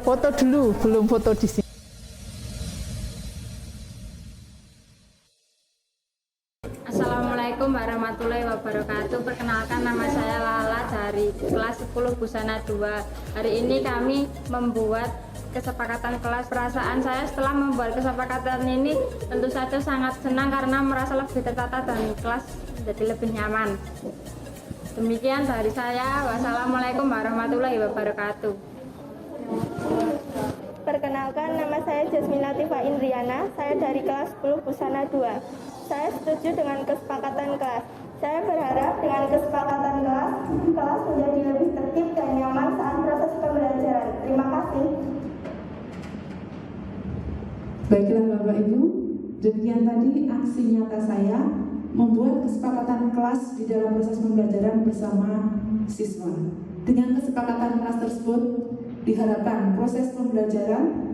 Foto dulu, belum foto di sini. Assalamualaikum warahmatullahi wabarakatuh. Perkenalkan, nama saya Lala dari kelas 10 Busana 2. Hari ini kami membuat kesepakatan kelas. Perasaan saya setelah membuat kesepakatan ini tentu saja sangat senang karena merasa lebih tertata dan kelas menjadi lebih nyaman. Demikian dari saya. Wassalamualaikum warahmatullahi wabarakatuh. Perkenalkan, nama saya Jasmina Tifa Indriana. Saya dari kelas 10 Busana 2. Saya setuju dengan kesepakatan kelas. Saya berharap dengan kesepakatan kelas menjadi lebih tertib dan nyaman saat proses pembelajaran. Terima kasih. Baiklah Bapak Ibu, demikian tadi aksi nyata saya membuat kesepakatan kelas di dalam proses pembelajaran bersama siswa. Dengan kesepakatan kelas tersebut, diharapkan proses pembelajaran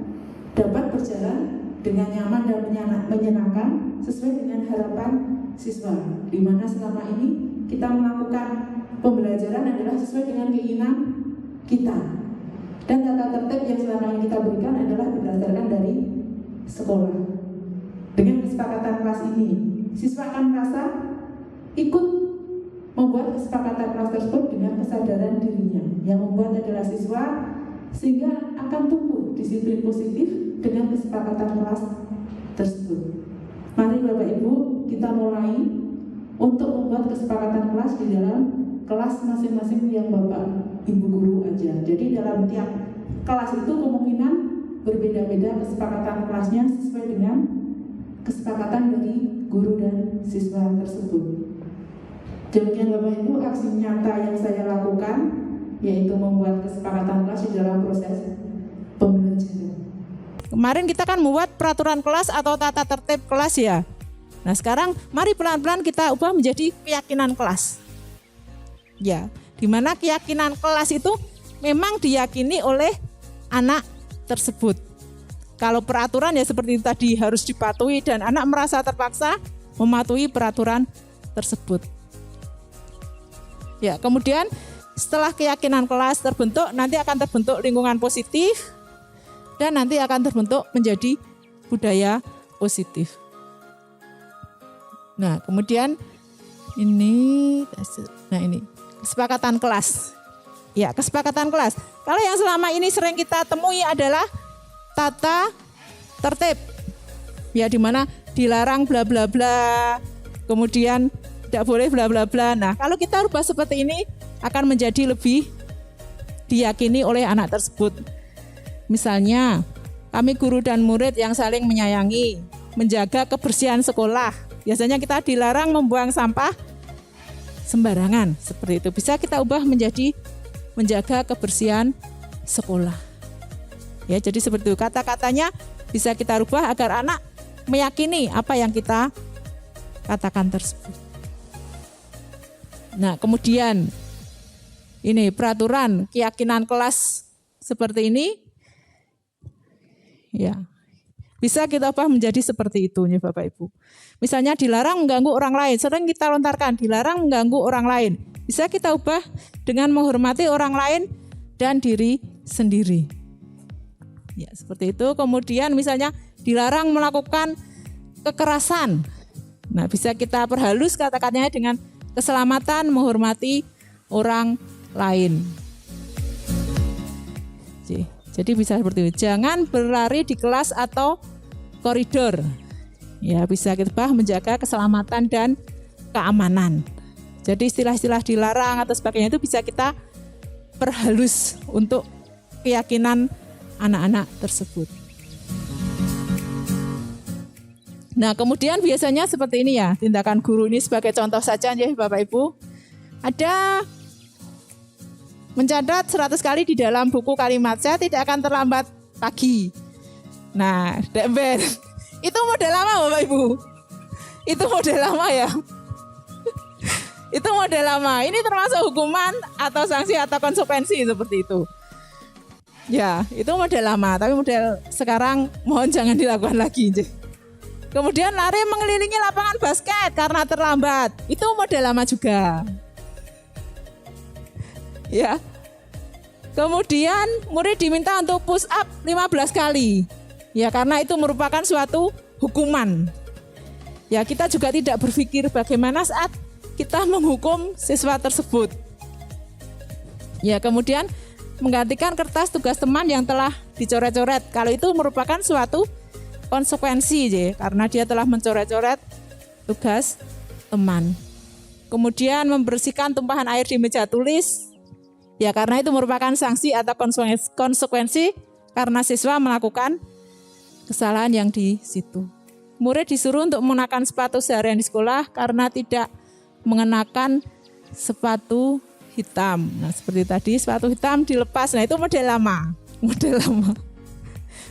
dapat berjalan dengan nyaman dan menyenangkan sesuai dengan harapan siswa, di mana selama ini kita melakukan pembelajaran adalah sesuai dengan keinginan kita, dan tata tertib yang selama ini kita berikan adalah berdasarkan dari sekolah. Dengan kesepakatan kelas ini, siswa akan merasa ikut membuat kesepakatan kelas tersebut dengan kesadaran dirinya. Yang membuat adalah siswa, sehingga akan tumbuh disiplin positif dengan kesepakatan kelas tersebut. Mari Bapak Ibu, kita mulai untuk membuat kesepakatan kelas di dalam kelas masing-masing yang Bapak Ibu guru ajar. Jadi dalam tiap kelas itu kemungkinan berbeda-beda kesepakatan kelasnya sesuai dengan kesepakatan dari guru dan siswa tersebut. Demikian Bapak Ibu aksi nyata yang saya lakukan, yaitu membuat kesepakatan kelas di dalam proses pembelajaran. Kemarin kita kan membuat peraturan kelas atau tata tertib kelas ya. Nah sekarang mari pelan-pelan kita ubah menjadi keyakinan kelas. Ya, dimana keyakinan kelas itu memang diyakini oleh anak tersebut. Kalau peraturan ya seperti tadi harus dipatuhi dan anak merasa terpaksa mematuhi peraturan tersebut. Ya, kemudian setelah keyakinan kelas terbentuk, nanti akan terbentuk lingkungan positif dan nanti akan terbentuk menjadi budaya positif. Nah, kemudian ini kesepakatan kelas. Ya, kesepakatan kelas. Kalau yang selama ini sering kita temui adalah tata tertib. Ya, di mana dilarang bla bla bla. Kemudian tidak boleh bla bla bla. Nah, kalau kita rubah seperti ini akan menjadi lebih diyakini oleh anak tersebut. Misalnya, kami guru dan murid yang saling menyayangi, menjaga kebersihan sekolah. Biasanya kita dilarang membuang sampah sembarangan. Seperti itu. Bisa kita ubah menjadi menjaga kebersihan sekolah. Ya, jadi seperti itu. Kata-katanya bisa kita rubah agar anak meyakini apa yang kita katakan tersebut. Nah, kemudian ini peraturan keyakinan kelas seperti ini. Ya. Bisa kita ubah menjadi seperti itu ya Bapak Ibu. Misalnya dilarang mengganggu orang lain, sering kita lontarkan dilarang mengganggu orang lain. Bisa kita ubah dengan menghormati orang lain dan diri sendiri. Ya, seperti itu. Kemudian misalnya dilarang melakukan kekerasan. Nah, bisa kita perhalus kata-katanya dengan keselamatan, menghormati orang lain. Jadi bisa seperti itu. Jangan berlari di kelas atau koridor. Ya, bisa kita ubah menjaga keselamatan dan keamanan. Jadi istilah-istilah dilarang atau sebagainya itu bisa kita perhalus untuk keyakinan anak-anak tersebut. Nah, kemudian biasanya seperti ini ya, tindakan guru ini sebagai contoh saja ya Bapak Ibu. Ada mencatat 100 kali di dalam buku kalimat, saya tidak akan terlambat pagi. Nah, demben. Itu model lama Bapak Ibu. Itu model lama ya. Itu model lama. Ini termasuk hukuman atau sanksi atau konsekuensi seperti itu. Ya, itu model lama. Tapi model sekarang mohon jangan dilakukan lagi. Kemudian lari mengelilingi lapangan basket karena terlambat. Itu model lama juga. Ya. Kemudian murid diminta untuk push up 15 kali. Ya, karena itu merupakan suatu hukuman. Ya, kita juga tidak berpikir bagaimana saat kita menghukum siswa tersebut. Ya, kemudian menggantikan kertas tugas teman yang telah dicoret-coret. Kalau itu merupakan suatu konsekuensi, karena dia telah mencoret-coret tugas teman. Kemudian membersihkan tumpahan air di meja tulis. Ya, karena itu merupakan sanksi atau konsekuensi karena siswa melakukan kesalahan yang di situ. Murid disuruh untuk mengenakan sepatu seharian di sekolah karena tidak mengenakan sepatu hitam. Nah, seperti tadi sepatu hitam dilepas. Nah, itu model lama. Model lama.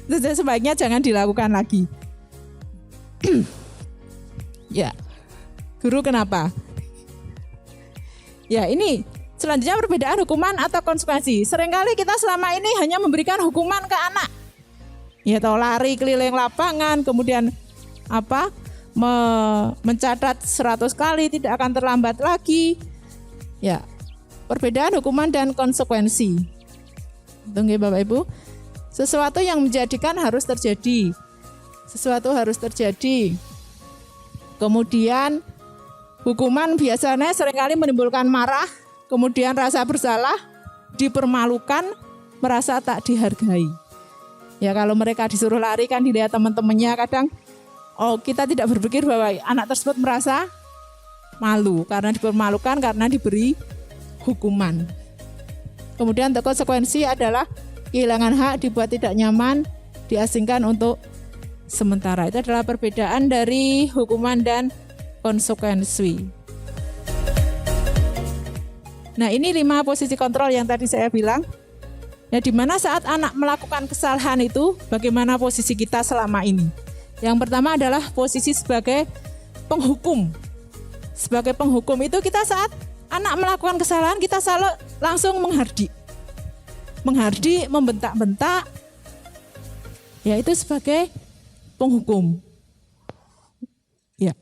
Itu sebaiknya jangan dilakukan lagi. Ya. Guru kenapa? Ya, ini selanjutnya perbedaan hukuman atau konsekuensi. Seringkali kita selama ini hanya memberikan hukuman ke anak. Ya, atau lari keliling lapangan, kemudian mencatat 100 kali tidak akan terlambat lagi. Ya, perbedaan hukuman dan konsekuensi. Tunggu Bapak Ibu. Sesuatu yang menjadikan harus terjadi. Sesuatu harus terjadi. Kemudian hukuman biasanya seringkali menimbulkan marah, kemudian rasa bersalah, dipermalukan, merasa tak dihargai. Ya, kalau mereka disuruh lari kan dilihat teman-temannya, kadang kita tidak berpikir bahwa anak tersebut merasa malu karena dipermalukan, karena diberi hukuman. Kemudian konsekuensi adalah kehilangan hak, dibuat tidak nyaman, diasingkan untuk sementara. Itu adalah perbedaan dari hukuman dan konsekuensi. Nah, ini 5 posisi kontrol yang tadi saya bilang. Ya, di mana saat anak melakukan kesalahan itu, bagaimana posisi kita selama ini? Yang pertama adalah posisi sebagai penghukum. Sebagai penghukum itu kita saat anak melakukan kesalahan, kita selalu langsung menghardik. Menghardik, membentak-bentak. Ya, itu sebagai penghukum. Ya.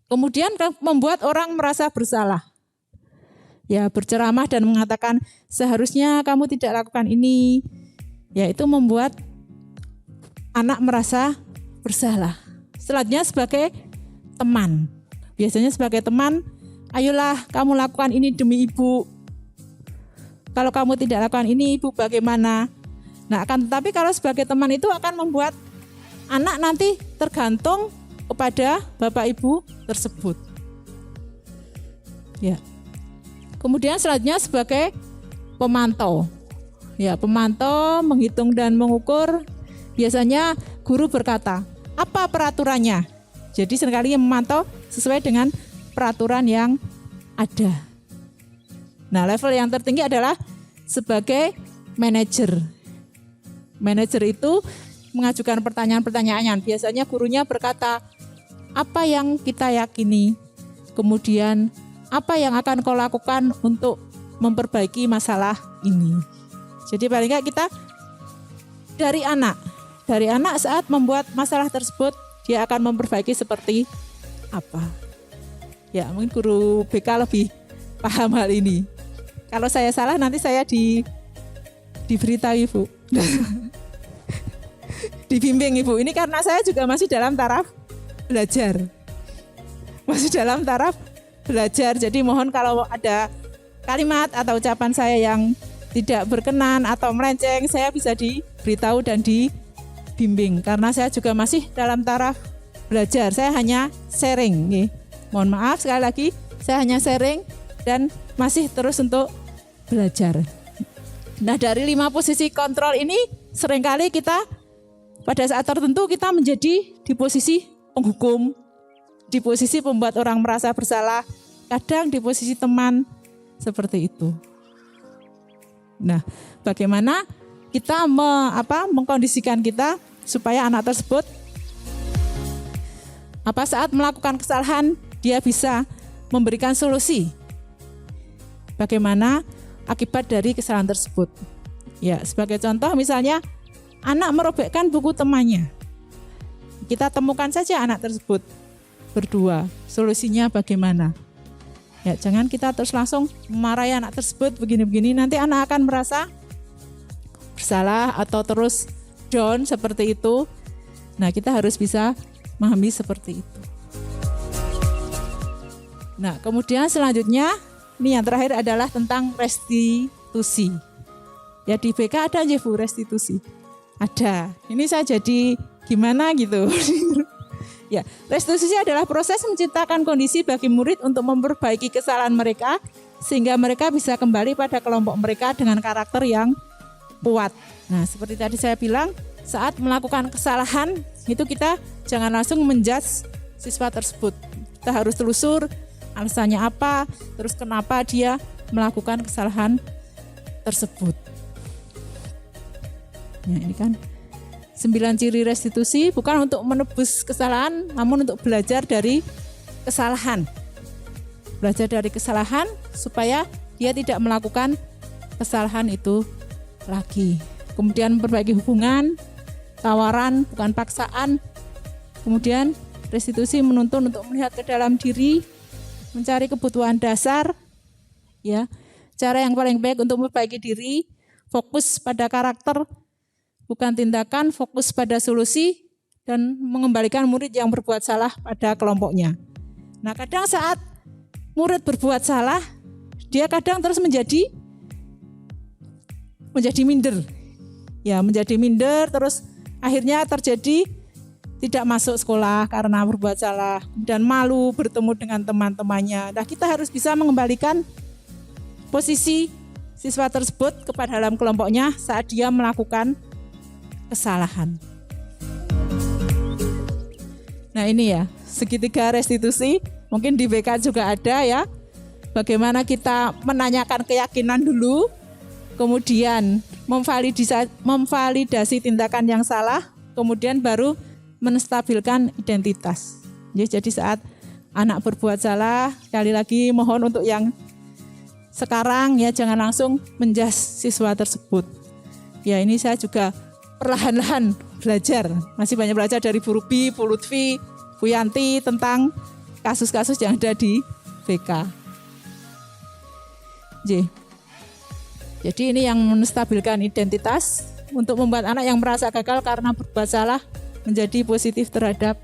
Kemudian membuat orang merasa bersalah. Ya, berceramah dan mengatakan seharusnya kamu tidak lakukan ini. Ya, itu membuat anak merasa bersalah. Selanjutnya sebagai teman. Biasanya sebagai teman, ayolah kamu lakukan ini demi ibu. Kalau kamu tidak lakukan ini, ibu bagaimana? Nah, akan tetapi kalau sebagai teman itu akan membuat anak nanti tergantung kepada bapak ibu tersebut. Ya. Kemudian selanjutnya sebagai pemantau. Ya, pemantau, menghitung dan mengukur. Biasanya guru berkata, apa peraturannya? Jadi seringkali memantau sesuai dengan peraturan yang ada. Nah, level yang tertinggi adalah sebagai manajer. Manajer itu mengajukan pertanyaan-pertanyaan. Biasanya gurunya berkata, apa yang kita yakini? Kemudian apa yang akan kau lakukan untuk memperbaiki masalah ini? Jadi paling enggak kita dari anak saat membuat masalah tersebut, dia akan memperbaiki seperti apa? Ya, mungkin guru BK lebih paham hal ini. Kalau saya salah nanti saya diberitahu Ibu. Dibimbing Ibu. Ini karena saya juga masih dalam taraf belajar. Jadi mohon kalau ada kalimat atau ucapan saya yang tidak berkenan atau melenceng, saya bisa diberitahu dan dibimbing. Karena saya juga masih dalam taraf belajar. Saya hanya sharing. Nih. Mohon maaf sekali lagi, saya hanya sharing dan masih terus untuk belajar. Nah, dari 5 posisi kontrol ini seringkali kita pada saat tertentu kita menjadi di posisi penghukum, di posisi pembuat orang merasa bersalah, kadang di posisi teman, seperti itu. Nah, bagaimana kita mengkondisikan kita supaya anak tersebut saat melakukan kesalahan dia bisa memberikan solusi. Bagaimana akibat dari kesalahan tersebut? Ya, sebagai contoh misalnya anak merobekkan buku temannya. Kita temukan saja anak tersebut berdua. Solusinya bagaimana? Ya, jangan kita terus langsung memarahi anak tersebut begini-begini, nanti anak akan merasa bersalah atau terus down seperti itu. Nah, kita harus bisa memahami seperti itu. Nah, kemudian selanjutnya ini yang terakhir adalah tentang restitusi. Ya, di BK ada aja Bu restitusi. Ada. Ini saya jadi gimana gitu. Ya, restitusi adalah proses menciptakan kondisi bagi murid untuk memperbaiki kesalahan mereka sehingga mereka bisa kembali pada kelompok mereka dengan karakter yang kuat. Nah, seperti tadi saya bilang, saat melakukan kesalahan itu kita jangan langsung menjudge siswa tersebut. Kita harus telusur alasannya apa, terus kenapa dia melakukan kesalahan tersebut. Nah, ini kan 9 ciri restitusi bukan untuk menebus kesalahan, namun untuk belajar dari kesalahan. Belajar dari kesalahan supaya dia tidak melakukan kesalahan itu lagi. Kemudian memperbaiki hubungan, tawaran bukan paksaan. Kemudian restitusi menuntun untuk melihat ke dalam diri, mencari kebutuhan dasar. Ya, cara yang paling baik untuk memperbaiki diri, fokus pada karakter, bukan tindakan, fokus pada solusi, dan mengembalikan murid yang berbuat salah pada kelompoknya. Nah, kadang saat murid berbuat salah, dia kadang terus menjadi minder. Ya, menjadi minder, terus akhirnya terjadi tidak masuk sekolah karena berbuat salah, dan malu bertemu dengan teman-temannya. Nah, kita harus bisa mengembalikan posisi siswa tersebut kepada dalam kelompoknya saat dia melakukan kesalahan. Nah, ini ya, segitiga restitusi, mungkin di BK juga ada ya. Bagaimana kita menanyakan keyakinan dulu, kemudian memvalidasi tindakan yang salah, kemudian baru menstabilkan identitas. Ya, jadi saat anak berbuat salah, sekali lagi mohon untuk yang sekarang ya jangan langsung menjas siswa tersebut. Ya, ini saya juga perlahan-lahan belajar, masih banyak belajar dari Bu Ruby, Bu Lutfi, Bu Yanti tentang kasus-kasus yang ada di BK. Jadi ini yang menstabilkan identitas untuk membuat anak yang merasa gagal karena berbuat salah menjadi positif terhadap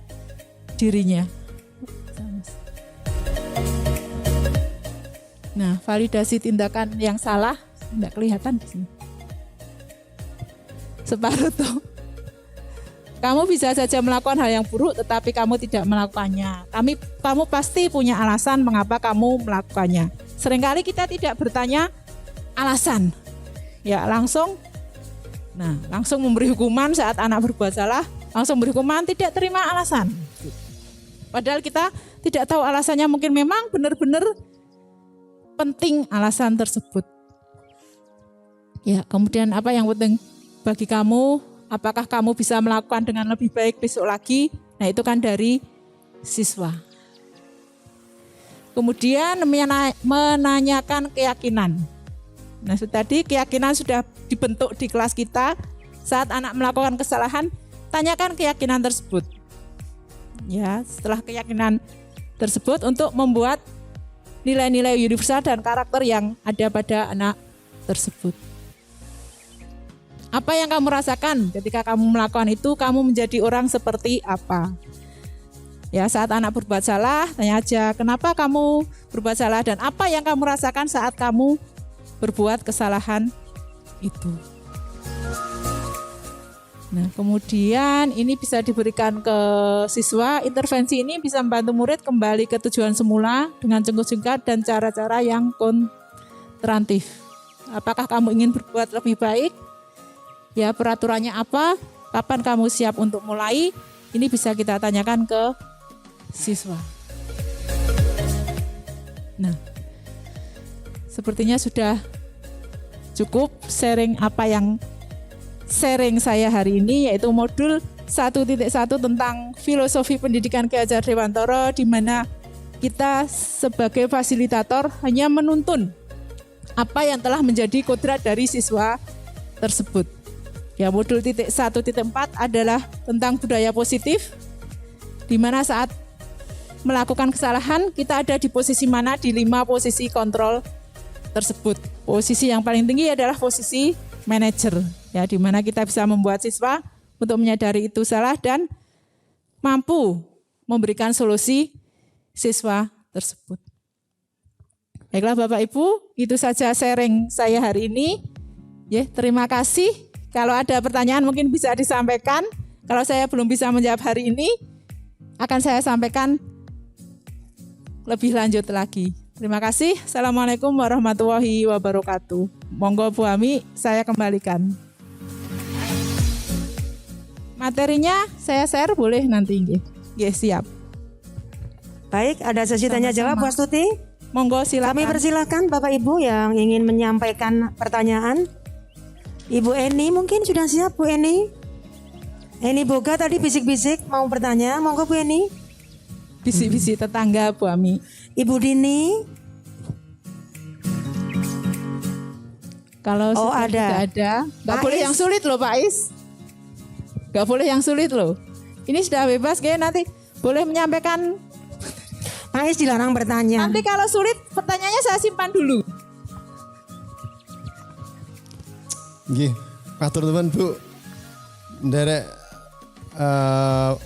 dirinya. Nah, validasi tindakan yang salah tidak kelihatan di sini. Separuh tuh. Kamu bisa saja melakukan hal yang buruk tetapi kamu tidak melakukannya. Kamu pasti punya alasan mengapa kamu melakukannya. Seringkali kita tidak bertanya alasan. Ya, langsung memberi hukuman saat anak berbuat salah, langsung beri hukuman tidak terima alasan. Padahal kita tidak tahu alasannya, mungkin memang benar-benar penting alasan tersebut. Ya, kemudian apa yang penting bagi kamu, apakah kamu bisa melakukan dengan lebih baik besok lagi? Nah, itu kan dari siswa. Kemudian menanyakan keyakinan. Nah, tadi keyakinan sudah dibentuk di kelas kita. Saat anak melakukan kesalahan, tanyakan keyakinan tersebut. Ya, setelah keyakinan tersebut untuk membuat nilai-nilai universal dan karakter yang ada pada anak tersebut. Apa yang kamu rasakan ketika kamu melakukan itu, kamu menjadi orang seperti apa? Ya, saat anak berbuat salah, tanya aja, kenapa kamu berbuat salah dan apa yang kamu rasakan saat kamu berbuat kesalahan itu. Nah, kemudian ini bisa diberikan ke siswa. Intervensi ini bisa membantu murid kembali ke tujuan semula dengan singkat dan cara-cara yang kontrastif. Apakah kamu ingin berbuat lebih baik? Ya, peraturannya apa? Kapan kamu siap untuk mulai? Ini bisa kita tanyakan ke siswa. Nah, sepertinya sudah cukup sharing sharing saya hari ini, yaitu modul 1.1 tentang filosofi pendidikan Ki Hajar Dewantara, di mana kita sebagai fasilitator hanya menuntun apa yang telah menjadi kodrat dari siswa tersebut. Ya, modul 1.4 adalah tentang budaya positif, di mana saat melakukan kesalahan kita ada di posisi mana di 5 posisi kontrol tersebut. Posisi yang paling tinggi adalah posisi manajer, ya, di mana kita bisa membuat siswa untuk menyadari itu salah dan mampu memberikan solusi siswa tersebut. Baiklah Bapak Ibu, itu saja sharing saya hari ini. Ya, terima kasih. Kalau ada pertanyaan mungkin bisa disampaikan. Kalau saya belum bisa menjawab hari ini, akan saya sampaikan lebih lanjut lagi. Terima kasih. Assalamualaikum warahmatullahi wabarakatuh. Monggo Bu Ami, saya kembalikan. Materinya saya share boleh nanti nggih. Nggih, siap. Baik, ada sesi tanya jawab Bu Astuti. Monggo silakan. Kami persilahkan Bapak Ibu yang ingin menyampaikan pertanyaan. Ibu Eni mungkin sudah siap, Bu Eni. Eni Boga tadi bisik-bisik mau bertanya, monggo Bu Eni. Bisik-bisik tetangga Bu Ami. Ibu Dini. Kalau ada. tidak ada, nggak boleh yang sulit loh Pak Is. Nggak boleh yang sulit loh. Ini sudah bebas, kayak nanti boleh menyampaikan. Pak Is dilarang bertanya. Nanti kalau sulit pertanyaannya saya simpan dulu. Nggih, matur nuwun Bu. Nderek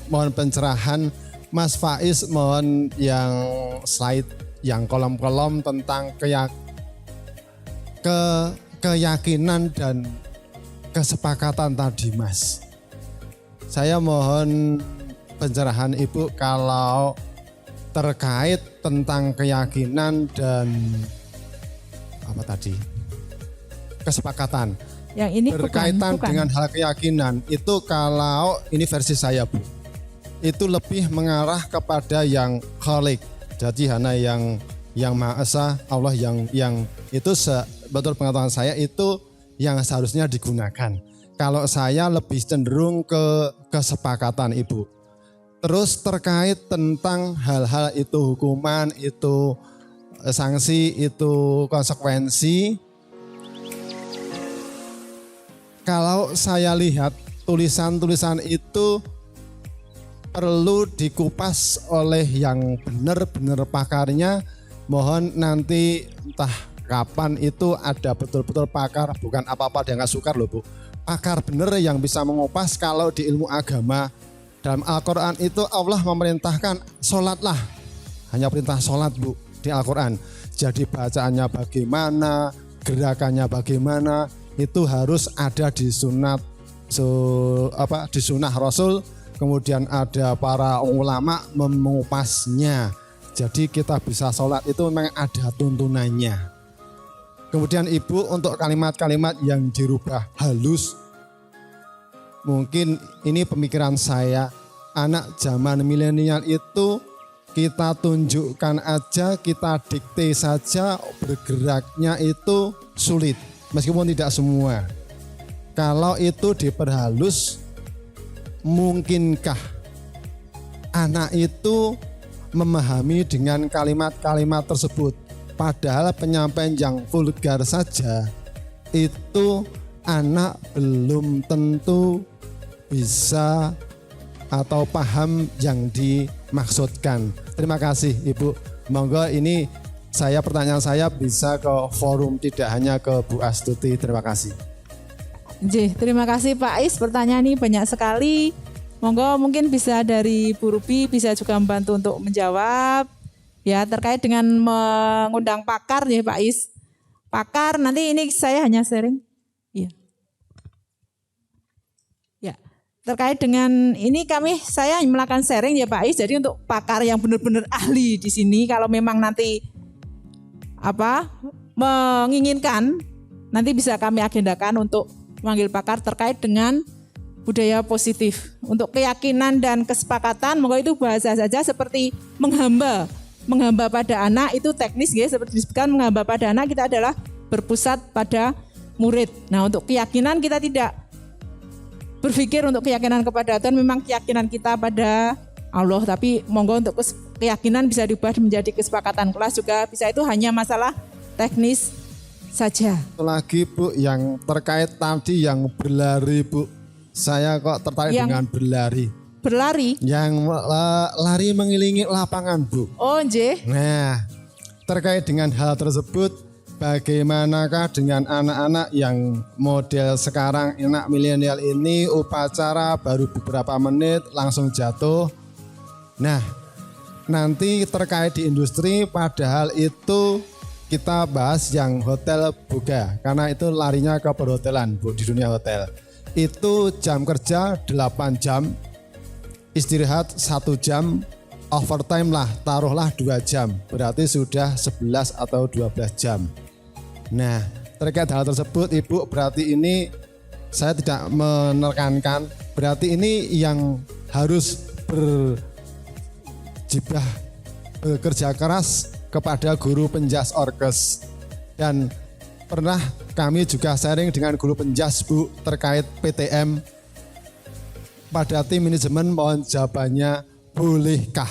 mohon pencerahan Mas Faiz, mohon yang slide yang kolom-kolom tentang keyakinan dan kesepakatan tadi Mas. Saya mohon pencerahan Ibu kalau terkait tentang keyakinan dan apa tadi? Kesepakatan. Yang ini berkaitan bukan. dengan hal keyakinan itu, kalau ini versi saya Bu, itu lebih mengarah kepada yang khalik, jadi hanya yang Maha Esa, Allah yang itu betul pengetahuan saya itu yang seharusnya digunakan. Kalau saya lebih cenderung ke kesepakatan Ibu. Terus terkait tentang hal-hal itu hukuman, itu sanksi, itu konsekuensi. Kalau saya lihat tulisan-tulisan itu perlu dikupas oleh yang benar-benar pakarnya. Mohon nanti entah kapan itu ada betul-betul pakar, bukan apa-apa dia nggak sukar loh Bu. Pakar benar yang bisa mengupas. Kalau di ilmu agama dalam Al-Quran itu Allah memerintahkan sholatlah. Hanya perintah sholat Bu di Al-Quran. Jadi bacaannya bagaimana, gerakannya bagaimana, itu harus ada di di sunnah Rasul. Kemudian ada para ulama mengupasnya. Jadi kita bisa sholat itu memang ada tuntunannya. Kemudian Ibu untuk kalimat-kalimat yang dirubah halus. Mungkin ini pemikiran saya. Anak zaman milenial itu kita tunjukkan aja, kita dikte saja, bergeraknya itu sulit. Meskipun tidak semua. Kalau itu diperhalus, mungkinkah anak itu memahami dengan kalimat-kalimat tersebut? Padahal penyampaian yang vulgar saja itu anak belum tentu bisa atau paham yang dimaksudkan. Terima kasih Ibu. Monggo ini pertanyaan saya bisa ke forum, tidak hanya ke Bu Astuti. Terima kasih. Terima kasih Pak Is. Pertanyaan ini banyak sekali. Monggo mungkin bisa dari Bu Ruby bisa juga membantu untuk menjawab. Ya, terkait dengan mengundang pakar ya Pak Is. Pakar nanti ini saya hanya sharing. Iya. Ya, terkait dengan ini saya melakukan sharing ya Pak Is. Jadi untuk pakar yang benar-benar ahli di sini, kalau memang nanti menginginkan, nanti bisa kami agendakan untuk memanggil pakar terkait dengan budaya positif. Untuk keyakinan dan kesepakatan, monggo itu bahasa saja seperti menghamba pada anak itu teknis ya, seperti disebutkan menghamba pada anak kita adalah berpusat pada murid. Nah, untuk keyakinan kita tidak berpikir untuk keyakinan kepada Tuhan, memang keyakinan kita pada Allah, tapi monggo untuk keyakinan bisa diubah menjadi kesepakatan kelas juga bisa, itu hanya masalah teknis saja. Lagi Bu, yang terkait tadi yang berlari Bu, saya kok tertarik dengan berlari. Berlari? Yang lari mengelilingi lapangan Bu. Oh nggih. Nah, terkait dengan hal tersebut, bagaimanakah dengan anak-anak yang model sekarang, anak milenial ini upacara baru beberapa menit langsung jatuh. Nah, nanti terkait di industri, padahal itu kita bahas yang hotel buka, karena itu larinya ke perhotelan Bu, di dunia hotel. Itu jam kerja 8 jam, istirahat 1 jam, overtime lah, taruhlah 2 jam, berarti sudah 11 atau 12 jam. Nah, terkait hal tersebut Ibu, berarti ini saya tidak menekankan, berarti ini yang harus berjibah bekerja keras kepada guru penjas orkes. Dan pernah kami juga sharing dengan guru penjas Bu terkait PTM. Pada tim manajemen mohon jawabannya, bolehkah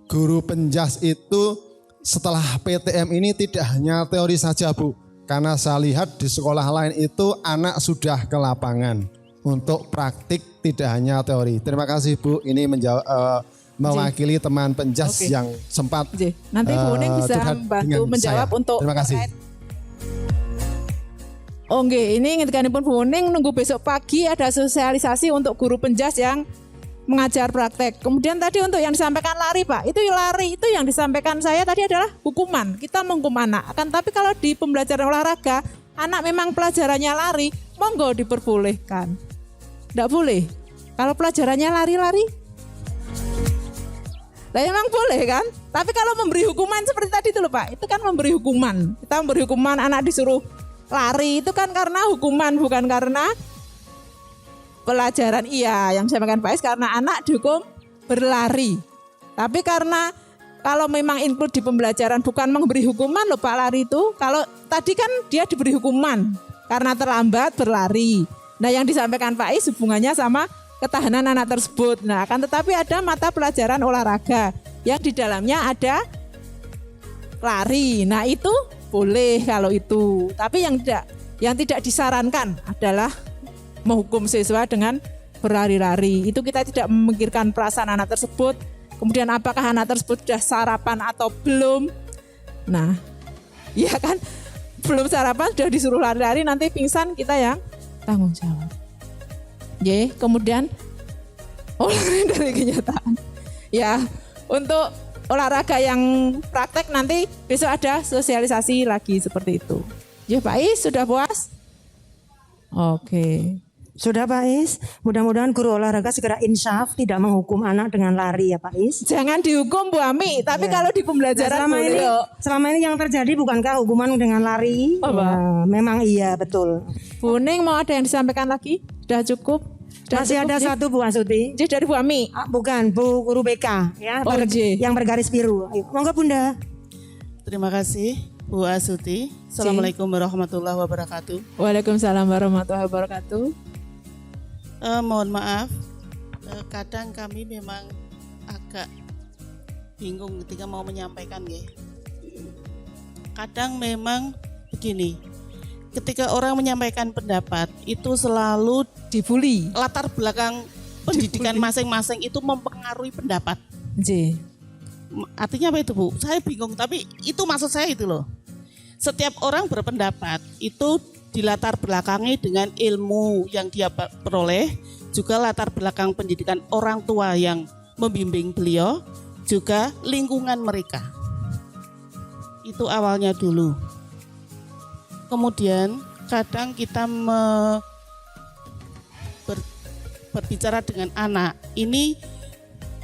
guru penjas itu setelah PTM ini tidak hanya teori saja Bu, karena saya lihat di sekolah lain itu anak sudah ke lapangan untuk praktik, tidak hanya teori. Terima kasih Bu, ini mewakili teman penjas yang sempat nanti Bu Uning bisa membantu menjawab saya. Untuk terima kasih. Oh nggih, ini ngendikanipun Bu Uning nunggu besok pagi ada sosialisasi untuk guru penjas yang mengajar praktek. Kemudian tadi untuk yang disampaikan lari Pak, itu yang disampaikan saya tadi adalah hukuman. Kita menghukum anak. Akan tapi kalau di pembelajaran olahraga, anak memang pelajarannya lari, monggo diperbolehkan. Tidak boleh. Kalau pelajarannya lari-lari, lah memang boleh kan? Tapi kalau memberi hukuman seperti tadi itu loh Pak, itu kan memberi hukuman. Kita memberi hukuman anak disuruh lari itu kan karena hukuman, bukan karena pelajaran. Iya, yang saya makan Pak Is karena anak dihukum berlari. Tapi karena kalau memang include di pembelajaran bukan memberi hukuman loh Pak lari itu. Kalau tadi kan dia diberi hukuman karena terlambat berlari. Nah yang disampaikan Pak Is hubungannya sama ketahanan anak tersebut. Nah akan tetapi ada mata pelajaran olahraga yang di dalamnya ada lari. Nah itu boleh kalau itu. Tapi yang tidak disarankan adalah menghukum siswa dengan berlari-lari. Itu kita tidak memikirkan perasaan anak tersebut. Kemudian apakah anak tersebut sudah sarapan atau belum. Nah ya kan, belum sarapan sudah disuruh lari-lari, nanti pingsan kita yang tanggung jawab. Kemudian olahraga dari kenyataan. Ya, untuk olahraga yang praktek nanti besok ada sosialisasi lagi seperti itu. Pak Is sudah puas? Oke. Sudah Pak Is, mudah-mudahan guru olahraga segera insyaf tidak menghukum anak dengan lari ya Pak Is. Jangan dihukum Bu Ami, tapi kalau di pembelajaran selama ini yang terjadi bukankah hukuman dengan lari? Memang iya betul. Bu Ning mau ada yang disampaikan lagi? Sudah cukup? Masih ada satu Bu Asuti. Jadi dari Bu Ami? Bukan, Bu Guru BK ya, yang bergaris biru. Ayo, monggo Bunda. Terima kasih Bu Asuti. Assalamualaikum warahmatullahi wabarakatuh. Waalaikumsalam warahmatullahi wabarakatuh. Mohon maaf, kadang kami memang agak bingung ketika mau menyampaikan ya. Kadang memang begini, ketika orang menyampaikan pendapat itu selalu dibully. Latar belakang pendidikan masing-masing itu mempengaruhi pendapat. Artinya apa itu Bu? Saya bingung, tapi itu maksud saya itu loh. Setiap orang berpendapat itu dilatar belakangi dengan ilmu yang dia peroleh, juga latar belakang pendidikan orang tua yang membimbing beliau, juga lingkungan mereka. Itu awalnya dulu. Kemudian kadang kita berbicara dengan anak. Ini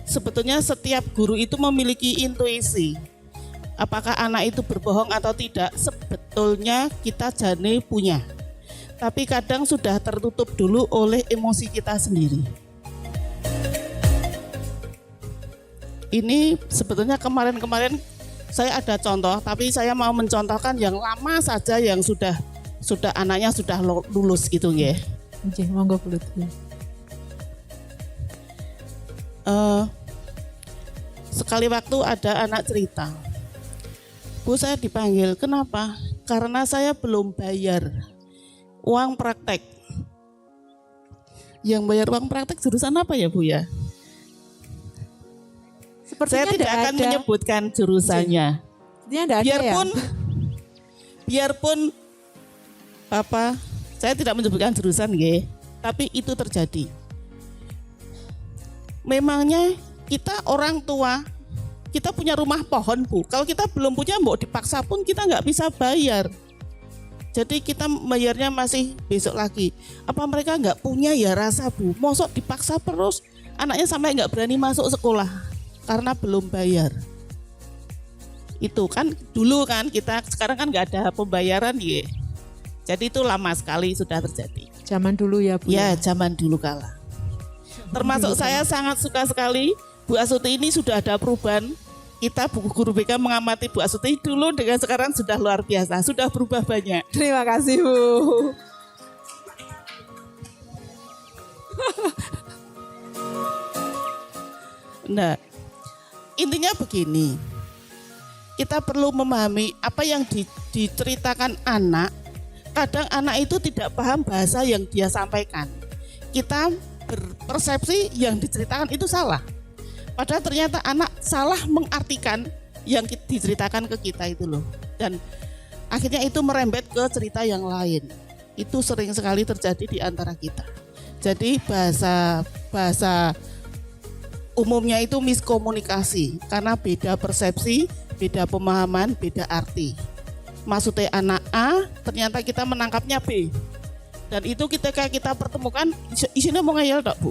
sebetulnya setiap guru itu memiliki intuisi. Apakah anak itu berbohong atau tidak, sebetulnya kita jane punya. Tapi kadang sudah tertutup dulu oleh emosi kita sendiri. Ini sebetulnya kemarin-kemarin saya ada contoh, tapi saya mau mencontohkan yang lama saja, yang sudah anaknya sudah lulus gitu ya. Oke, monggo Bu Lutfi. Sekali waktu ada anak cerita, Bu, saya dipanggil, kenapa? Karena saya belum bayar uang praktek. Yang bayar uang praktek jurusan apa ya Bu ya? Sepertinya saya tidak akan ada. menyebutkan jurusannya. Biarpun Bapak, saya tidak menyebutkan jurusan ya, tapi itu terjadi. Memangnya kita orang tua, kita punya rumah pohon Bu. Kalau kita belum punya, mau dipaksa pun kita nggak bisa bayar. Jadi kita bayarnya masih besok lagi. Apa mereka nggak punya ya rasa Bu? Mosok dipaksa terus, anaknya sampai nggak berani masuk sekolah karena belum bayar. Itu kan dulu kan kita, sekarang kan nggak ada pembayaran ya. Jadi itu lama sekali sudah terjadi. Zaman dulu ya Bu. Ya, zaman dulu kala. Termasuk saya sangat suka sekali Bu Astuti ini sudah ada perubahan. Kita guru BK mengamati Bu Astuti dulu dengan sekarang sudah luar biasa, sudah berubah banyak. Terima kasih Bu. Nah, intinya begini, kita perlu memahami apa yang diceritakan anak. Kadang anak itu tidak paham bahasa yang dia sampaikan. Kita berpersepsi yang diceritakan itu salah. Padahal ternyata anak salah mengartikan yang diceritakan ke kita itu loh. Dan akhirnya itu merembet ke cerita yang lain. Itu sering sekali terjadi di antara kita. Jadi bahasa umumnya itu miskomunikasi karena beda persepsi, beda pemahaman, beda arti. Maksudnya anak A, ternyata kita menangkapnya B. Dan itu ketika kita pertemukan, isinya mau ngayal tak Bu?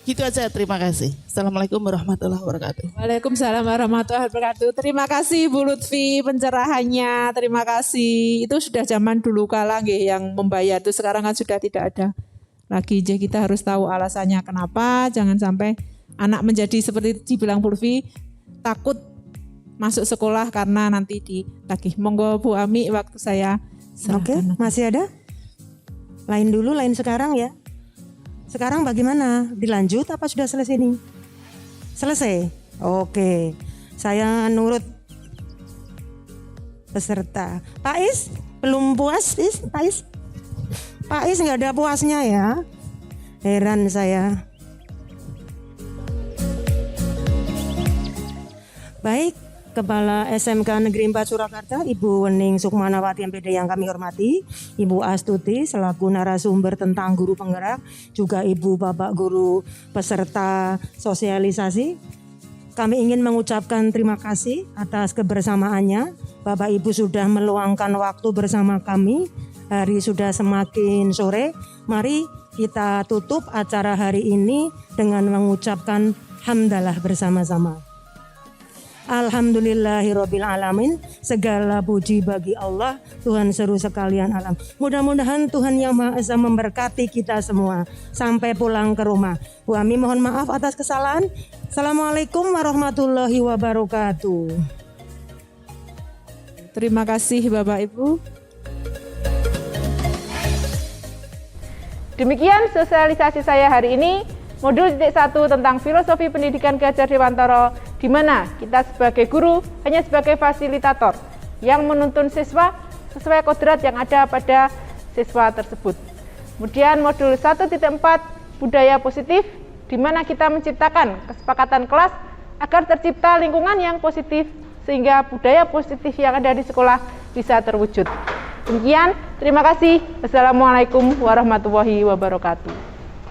Gitu aja, terima kasih. Assalamualaikum warahmatullahi wabarakatuh. Waalaikumsalam warahmatullahi wabarakatuh. Terima kasih Bu Lutfi pencerahannya. Terima kasih. Itu sudah zaman dulu kala nggih yang membayar itu, sekarang kan sudah tidak ada lagi. Jadi kita harus tahu alasannya kenapa. Jangan sampai anak menjadi seperti dibilang Bu Lutfi, takut masuk sekolah karena nanti ditagih. Monggo Bu Ami, waktu saya serahkan. Oke, masih ada? Lain dulu, lain sekarang ya. Sekarang bagaimana? Dilanjut apa sudah selesai nih? Selesai? Oke, saya nurut peserta. Pak Is, belum puas Is? Pak Is? Pak Is nggak ada puasnya ya? Heran saya. Baik, Kepala SMK Negeri 4 Surakarta, Ibu Wening Sukmanawati MPD yang kami hormati, Ibu Astuti selaku narasumber tentang guru penggerak, juga Ibu Bapak guru peserta sosialisasi. Kami ingin mengucapkan terima kasih atas kebersamaannya. Bapak Ibu sudah meluangkan waktu bersama kami. Hari sudah semakin sore. Mari kita tutup acara hari ini dengan mengucapkan hamdalah bersama-sama. Alhamdulillahirabbil alamin. Segala puji bagi Allah, Tuhan seru sekalian alam. Mudah-mudahan Tuhan Yang Maha Esa memberkati kita semua sampai pulang ke rumah. Bu Ami mohon maaf atas kesalahan. Assalamualaikum warahmatullahi wabarakatuh. Terima kasih Bapak Ibu. Demikian sosialisasi saya hari ini. Modul titik 1 tentang filosofi pendidikan Ki Hajar Dewantara, di mana kita sebagai guru hanya sebagai fasilitator yang menuntun siswa sesuai kodrat yang ada pada siswa tersebut. Kemudian modul 1.4 budaya positif, di mana kita menciptakan kesepakatan kelas agar tercipta lingkungan yang positif sehingga budaya positif yang ada di sekolah bisa terwujud. Demikian, terima kasih. Wassalamualaikum warahmatullahi wabarakatuh.